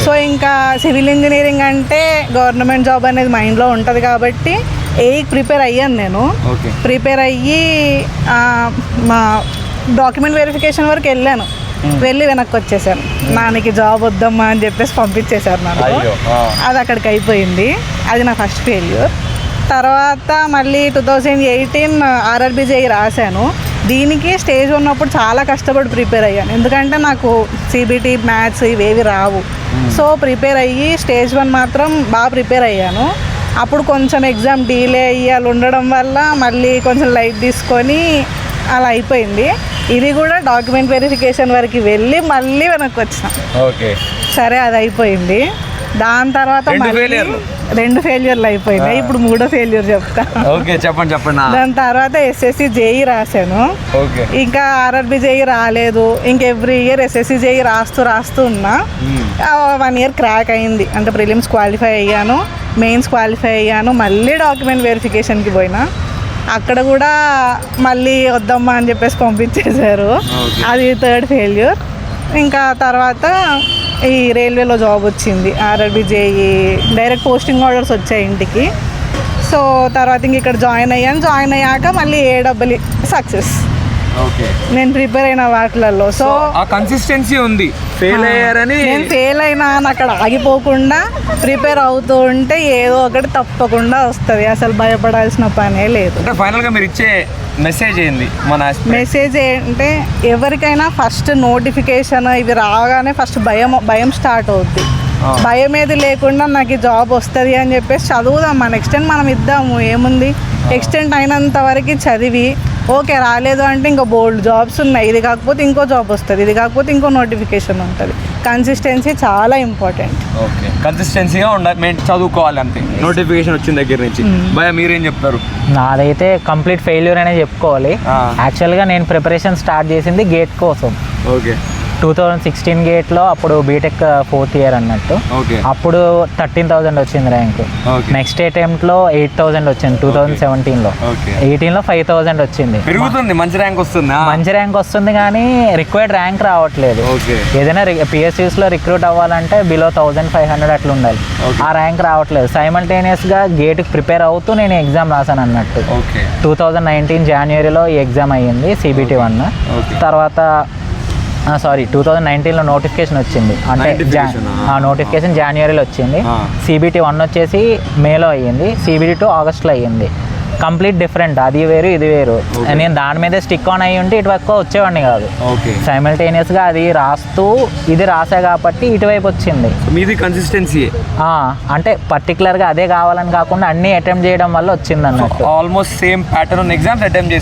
సో ఇంకా సివిల్ ఇంజనీరింగ్ అంటే గవర్నమెంట్ జాబ్ అనేది మైండ్లో ఉంటుంది కాబట్టి ఏఈకి ప్రిపేర్ అయ్యాను నేను. ప్రిపేర్ అయ్యి మా డాక్యుమెంట్ వెరిఫికేషన్ వరకు వెళ్ళాను, వెళ్ళి వెనక్కి వచ్చేసాను. నాన్నకి జాబ్ వద్దమ్మా అని చెప్పేసి పంపించేశారు నాకు. అది అక్కడికి అయిపోయింది. అది నా ఫస్ట్ ఫెయిల్యూర్. తర్వాత మళ్ళీ 2018 ఆర్ఆర్బీ జేఈ రాశాను. దీనికి స్టేజ్ ఉన్నప్పుడు చాలా కష్టపడి ప్రిపేర్ అయ్యాను, ఎందుకంటే నాకు సిబిటి మ్యాథ్స్ ఇవేవి రావు. సో ప్రిపేర్ అయ్యి స్టేజ్ 1 మాత్రం బాగా ప్రిపేర్ అయ్యాను. అప్పుడు కొంచెం ఎగ్జామ్ డిలే అయ్యాలి ఉండడం వల్ల మళ్ళీ కొంచెం లైట్ తీసుకొని అలా అయిపోయింది. ఇది కూడా డాక్యుమెంట్ వెరిఫికేషన్ వరకు వెళ్ళి మళ్ళీ వెనక్కి వచ్చిన. సరే అది అయిపోయింది. దాని తర్వాత 2 ఫెయిల్యూర్లు అయిపోయినాయి. ఇప్పుడు 3వ ఫెయిల్యూర్ చెప్తా. చెప్పండి. దాని తర్వాత ఎస్ఎస్సి జేఈ రాశాను. ఇంకా ఆర్ఆర్బీ జేఈ రాలేదు. ఇంకా ఎవ్రీ ఇయర్ ఎస్ఎస్సి జేఈ రాస్తూ ఉన్నా. 1 ఇయర్ క్రాక్ అయింది, అంటే ప్రిలిమ్స్ క్వాలిఫై అయ్యాను, మెయిన్స్ క్వాలిఫై అయ్యాను. మళ్ళీ డాక్యుమెంట్ వెరిఫికేషన్కి పోయినా, అక్కడ కూడా మళ్ళీ వద్దమ్మా అని చెప్పేసి పంపించేశారు. అది 3rd ఫెయిల్యూర్. ఇంకా తర్వాత ఈ రైల్వేలో జాబ్ వచ్చింది, RRB JEE direct posting orders వచ్చాయి ఇంటికి. సో తర్వాత ఇంక ఇక్కడ జాయిన్ అయ్యాక మళ్ళీ ఏడబ్ల్యూ సక్సెస్. నేను ప్రిపేర్ అయిన వాటిలలో. సో ఆ కన్సిస్టెన్సీ ఉంది. ఫెయిల్ అయ్యారని నేను ఫెయిల్ అయినా అని అక్కడ ఆగిపోకుండా ప్రిపేర్ అవుతూ ఉంటే ఏదో ఒకటి తప్పకుండా వస్తుంది, అసలు భయపడాల్సిన పనే లేదు. అంటే ఫైనల్గా మీరు ఇచ్చే మెసేజ్ ఏంది? మెసేజ్ ఏంటంటే ఎవరికైనా ఫస్ట్ నోటిఫికేషన్ ఇవి రాగానే ఫస్ట్ భయం స్టార్ట్ అవుద్ది. భయం ఏది లేకుండా నాకు ఈ జాబ్ వస్తుంది అని చెప్పేసి చదువుదాం, నెక్స్ట్ టైం మనం ఇద్దాము, ఏముంది. ఎక్స్టెంట్ అయినంత వరకు చదివి ఓకే రాలేదు అంటే ఇంకా బోల్డ్ జాబ్స్ ఉన్నాయి, ఇది కాకపోతే ఇంకో జాబ్ వస్తుంది, ఇది కాకపోతే ఇంకో నోటిఫికేషన్ ఉంటుంది. కన్సిస్టెన్సీ చాలా ఇంపార్టెంట్. కన్సిస్టెన్సీగా ఉండాలి, చదువుకోవాలి అంతే. నోటిఫికేషన్ వచ్చిన దగ్గర నుంచి భయ మీరేం చెప్తారు? నాదైతే కంప్లీట్ ఫెయిల్యూర్ అనే చెప్పుకోవాలి. యాక్చువల్గా నేను ప్రిపరేషన్ స్టార్ట్ చేసింది గేట్ కోసం. 2016 గేట్లో, అప్పుడు బీటెక్ 4th ఇయర్ అన్నట్టు. అప్పుడు 13,000 వచ్చింది ర్యాంకు. నెక్స్ట్ అటెంప్ట్లో 8,000 వచ్చింది 2017లో. 18లో 5,000 వచ్చింది. పెరుగుతుంది, మంచి ర్యాంక్ వస్తుంది కానీ రిక్వైర్డ్ ర్యాంక్ రావట్లేదు. ఏదైనా పిఎస్యూస్లో రిక్రూట్ అవ్వాలంటే బిలో 1,500 అట్లా ఉండాలి. ఆ ర్యాంక్ రావట్లేదు. సైమల్టేనియస్గా గేట్కి ప్రిపేర్ అవుతూ నేను ఎగ్జామ్ రాశాను అన్నట్టు. 2019 జనవరిలో ఈ ఎగ్జామ్ అయ్యింది, CBT 1. తర్వాత 2019లో నోటిఫికేషన్ వచ్చింది, అంటే నోటిఫికేషన్ జనవరిలో వచ్చింది. CBT 1 వచ్చేసి మేలో అయ్యింది, CBT 2 ఆగస్ట్లో అయ్యింది. కంప్లీట్ డిఫరెంట్, అది వేరు ఇది వేరు. నేను దాని మీదే స్టిక్ ఆన్ అయ్యి ఉంటే ఇటువైపు వచ్చేవాడిని కాదు. సైమల్టేనియస్గా అది రాస్తూ ఇది రాసా కాబట్టి ఇటువైపు వచ్చింది. మీది కన్సిస్టెన్సీ అంటే పర్టికులర్గా అదే కావాలని కాకుండా అన్ని అటెంప్ట్ చేయడం వల్ల వచ్చింది అన్నట్టు. Almost same pattern exams attempt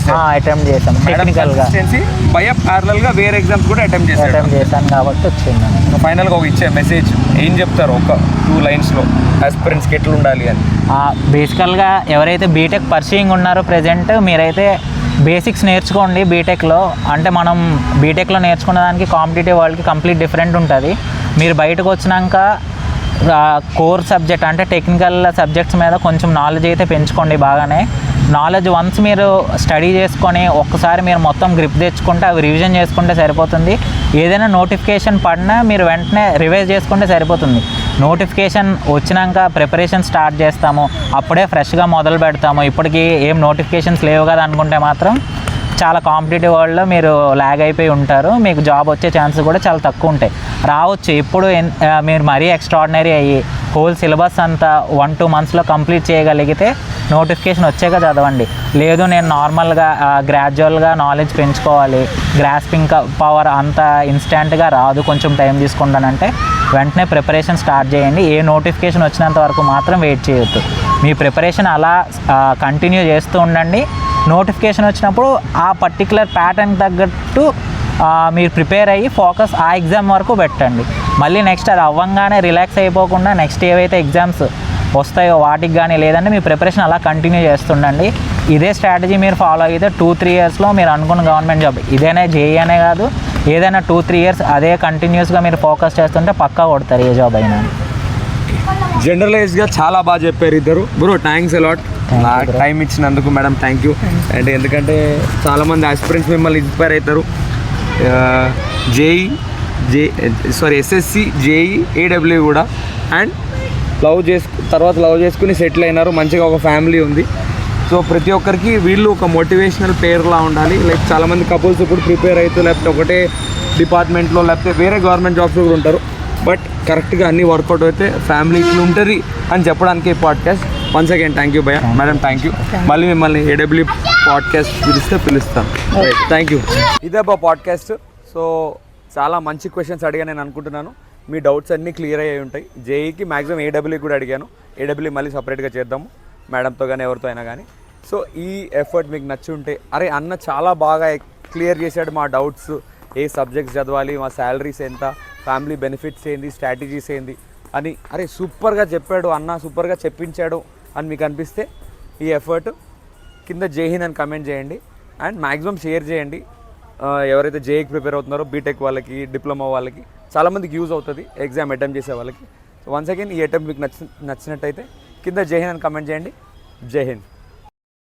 చేసాం టెక్నికల్గా. ప్యారలల్గా వేరే ఎగ్జామ్స్ కూడా అటెంప్ట్ చేశాను కాబట్టి వచ్చింది. ఫైనల్గా ఒక ఇచ్చే మెసేజ్ ఏం చెప్తారు ఒక 2 లైన్స్లో ఆస్పిరెంట్స్కి ఎట్లా ఉండాలి అని? బేసికల్గా ఎవరైతే బీటెక్ పర్సూయింగ్ ఉన్నారో ప్రెజెంట్, మీరైతే బేసిక్స్ నేర్చుకోండి బీటెక్లో. అంటే మనం బీటెక్లో నేర్చుకున్న దానికి కాంపిటేటివ్ వరల్డ్కి కంప్లీట్ డిఫరెంట్ ఉంటుంది. మీరు బయటకు వచ్చినాక కోర్ సబ్జెక్ట్ అంటే టెక్నికల్ సబ్జెక్ట్స్ మీద కొంచెం నాలెడ్జ్ అయితే పెంచుకోండి బాగానే. నాలెడ్జ్ వన్స్ మీరు స్టడీ చేసుకొని ఒక్కసారి మీరు మొత్తం గ్రిప్ తెచ్చుకుంటే అవి రివిజన్ చేసుకుంటే సరిపోతుంది. ఏదైనా నోటిఫికేషన్ పడినా మీరు వెంటనే రివైజ్ చేసుకుంటే సరిపోతుంది. నోటిఫికేషన్ వచ్చినాక ప్రిపరేషన్ స్టార్ట్ చేస్తాము, అప్పుడే ఫ్రెష్గా మొదలు పెడతాము, ఇప్పటికీ ఏం నోటిఫికేషన్స్ లేవు కదా అనుకుంటే మాత్రం చాలా కాంపిటేటివ్ వరల్డ్లో మీరు ల్యాగ్ అయిపోయి ఉంటారు. మీకు జాబ్ వచ్చే ఛాన్సెస్ కూడా చాలా తక్కువ ఉంటాయి. రావచ్చు ఇప్పుడు మీరు మరీ ఎక్స్ట్రాడినరీ అయ్యి హోల్ సిలబస్ అంతా 1-2 మంత్స్లో కంప్లీట్ చేయగలిగితే నోటిఫికేషన్ వచ్చాక చదవండి. లేదు నేను నార్మల్గా గ్రాడ్యువల్గా నాలెడ్జ్ పెంచుకోవాలి, గ్రాస్పింగ్ పవర్ అంత ఇన్స్టెంట్గా రాదు, కొంచెం టైం తీసుకుంటానంటే వెంటనే ప్రిపరేషన్ స్టార్ట్ చేయండి. ఏ నోటిఫికేషన్ వచ్చినంత వరకు మాత్రం వెయిట్ చేయొద్దు. మీ ప్రిపరేషన్ అలా కంటిన్యూ చేస్తూ ఉండండి. నోటిఫికేషన్ వచ్చినప్పుడు ఆ పర్టికులర్ ప్యాటర్న్ తగ్గట్టు మీరు ప్రిపేర్ అయ్యి ఫోకస్ ఆ ఎగ్జామ్ వరకు పెట్టండి. మళ్ళీ నెక్స్ట్ అది అవ్వంగానే రిలాక్స్ అయిపోకుండా నెక్స్ట్ ఏవైతే ఎగ్జామ్స్ వస్తాయో వాటికి కానీ, లేదంటే మీ ప్రిపరేషన్ అలా కంటిన్యూ చేస్తుండండి. ఇదే స్ట్రాటజీ మీరు ఫాలో అయితే 2-3 ఇయర్స్లో మీరు అనుకున్న గవర్నమెంట్ జాబ్, ఇదేనా జేఈ అనే కాదు, ఏదైనా 2-3 ఇయర్స్ అదే కంటిన్యూస్గా మీరు ఫోకస్ చేస్తుంటే పక్కా కొడతారు ఏ జాబ్ అయినా. జనరలైజ్గా చాలా బాగా చెప్పారు ఇద్దరు. బ్రో థ్యాంక్స్ అలాట్ నాకు టైం ఇచ్చినందుకు. Madam thank you. అండ్ ఎందుకంటే చాలామంది ఆస్పిరెంట్స్ మిమ్మల్ని ఇన్స్పైర్ అవుతారు. ఎస్ఎస్సి, జేఈ, ఏడబ్ల్యూ కూడా. అండ్ లవ్ చేసుకుని సెటిల్ అయినారు, మంచిగా ఒక ఫ్యామిలీ ఉంది. సో ప్రతి ఒక్కరికి వీళ్ళు ఒక మోటివేషనల్ పేర్లా ఉండాలి. లైక్ చాలామంది కపుల్స్ ఇప్పుడు ప్రిపేర్ అవుతూ లేకపోతే ఒకటే డిపార్ట్మెంట్లో లేకపోతే వేరే గవర్నమెంట్ జాబ్స్లో కూడా ఉంటారు. బట్ కరెక్ట్గా అన్నీ వర్కౌట్ అయితే ఫ్యామిలీ ఇట్లా ఉంటుంది అని చెప్పడానికి ఈ podcast. Once again thank you భయ్య. Madam thank you. మళ్ళీ మిమ్మల్ని ఏడబ్ల్యూ పాడ్కాస్ట్ పిలుస్తాం. Thank you. ఇదే పాడ్కాస్ట్. సో చాలా మంచి క్వశ్చన్స్ అడిగా నేను అనుకుంటున్నాను. మీ డౌట్స్ అన్నీ క్లియర్ అయ్యి ఉంటాయి. జేఈకి మ్యాక్సిమం ఏడబ్ల్యూ కూడా అడిగాను. ఏడబ్ల్యూ మళ్ళీ సపరేట్గా చేద్దాము మేడంతో కానీ ఎవరితో అయినా కానీ. సో ఈ ఎఫర్ట్ మీకు నచ్చి ఉంటే, అరే అన్న చాలా బాగా క్లియర్ చేశాడు మా డౌట్స్, ఏ సబ్జెక్ట్స్ చదవాలి, మా శాలరీస్ ఎంత, ఫ్యామిలీ బెనిఫిట్స్ ఏంది, స్ట్రాటజీస్ ఏంది అని, అరే సూపర్గా చెప్పాడు అన్న, సూపర్గా చెప్పించాడు అని మీకు అనిపిస్తే ఈ ఎఫర్ట్ కింద జైహింద్ అని కమెంట్ చేయండి. అండ్ మ్యాక్సిమం షేర్ చేయండి. ఎవరైతే జేఈకి ప్రిపేర్ అవుతున్నారో బీటెక్ వాళ్ళకి, డిప్లొమా వాళ్ళకి చాలామందికి యూజ్ అవుతుంది, ఎగ్జామ్ అటెంప్ట్ చేసే వాళ్ళకి. సో వన్స్ అగైన్ ఈ అటెంప్ట్ మీకు నచ్చినట్టయితే కింద జై హింద్ అని కమెంట్ చేయండి. జై హింద్.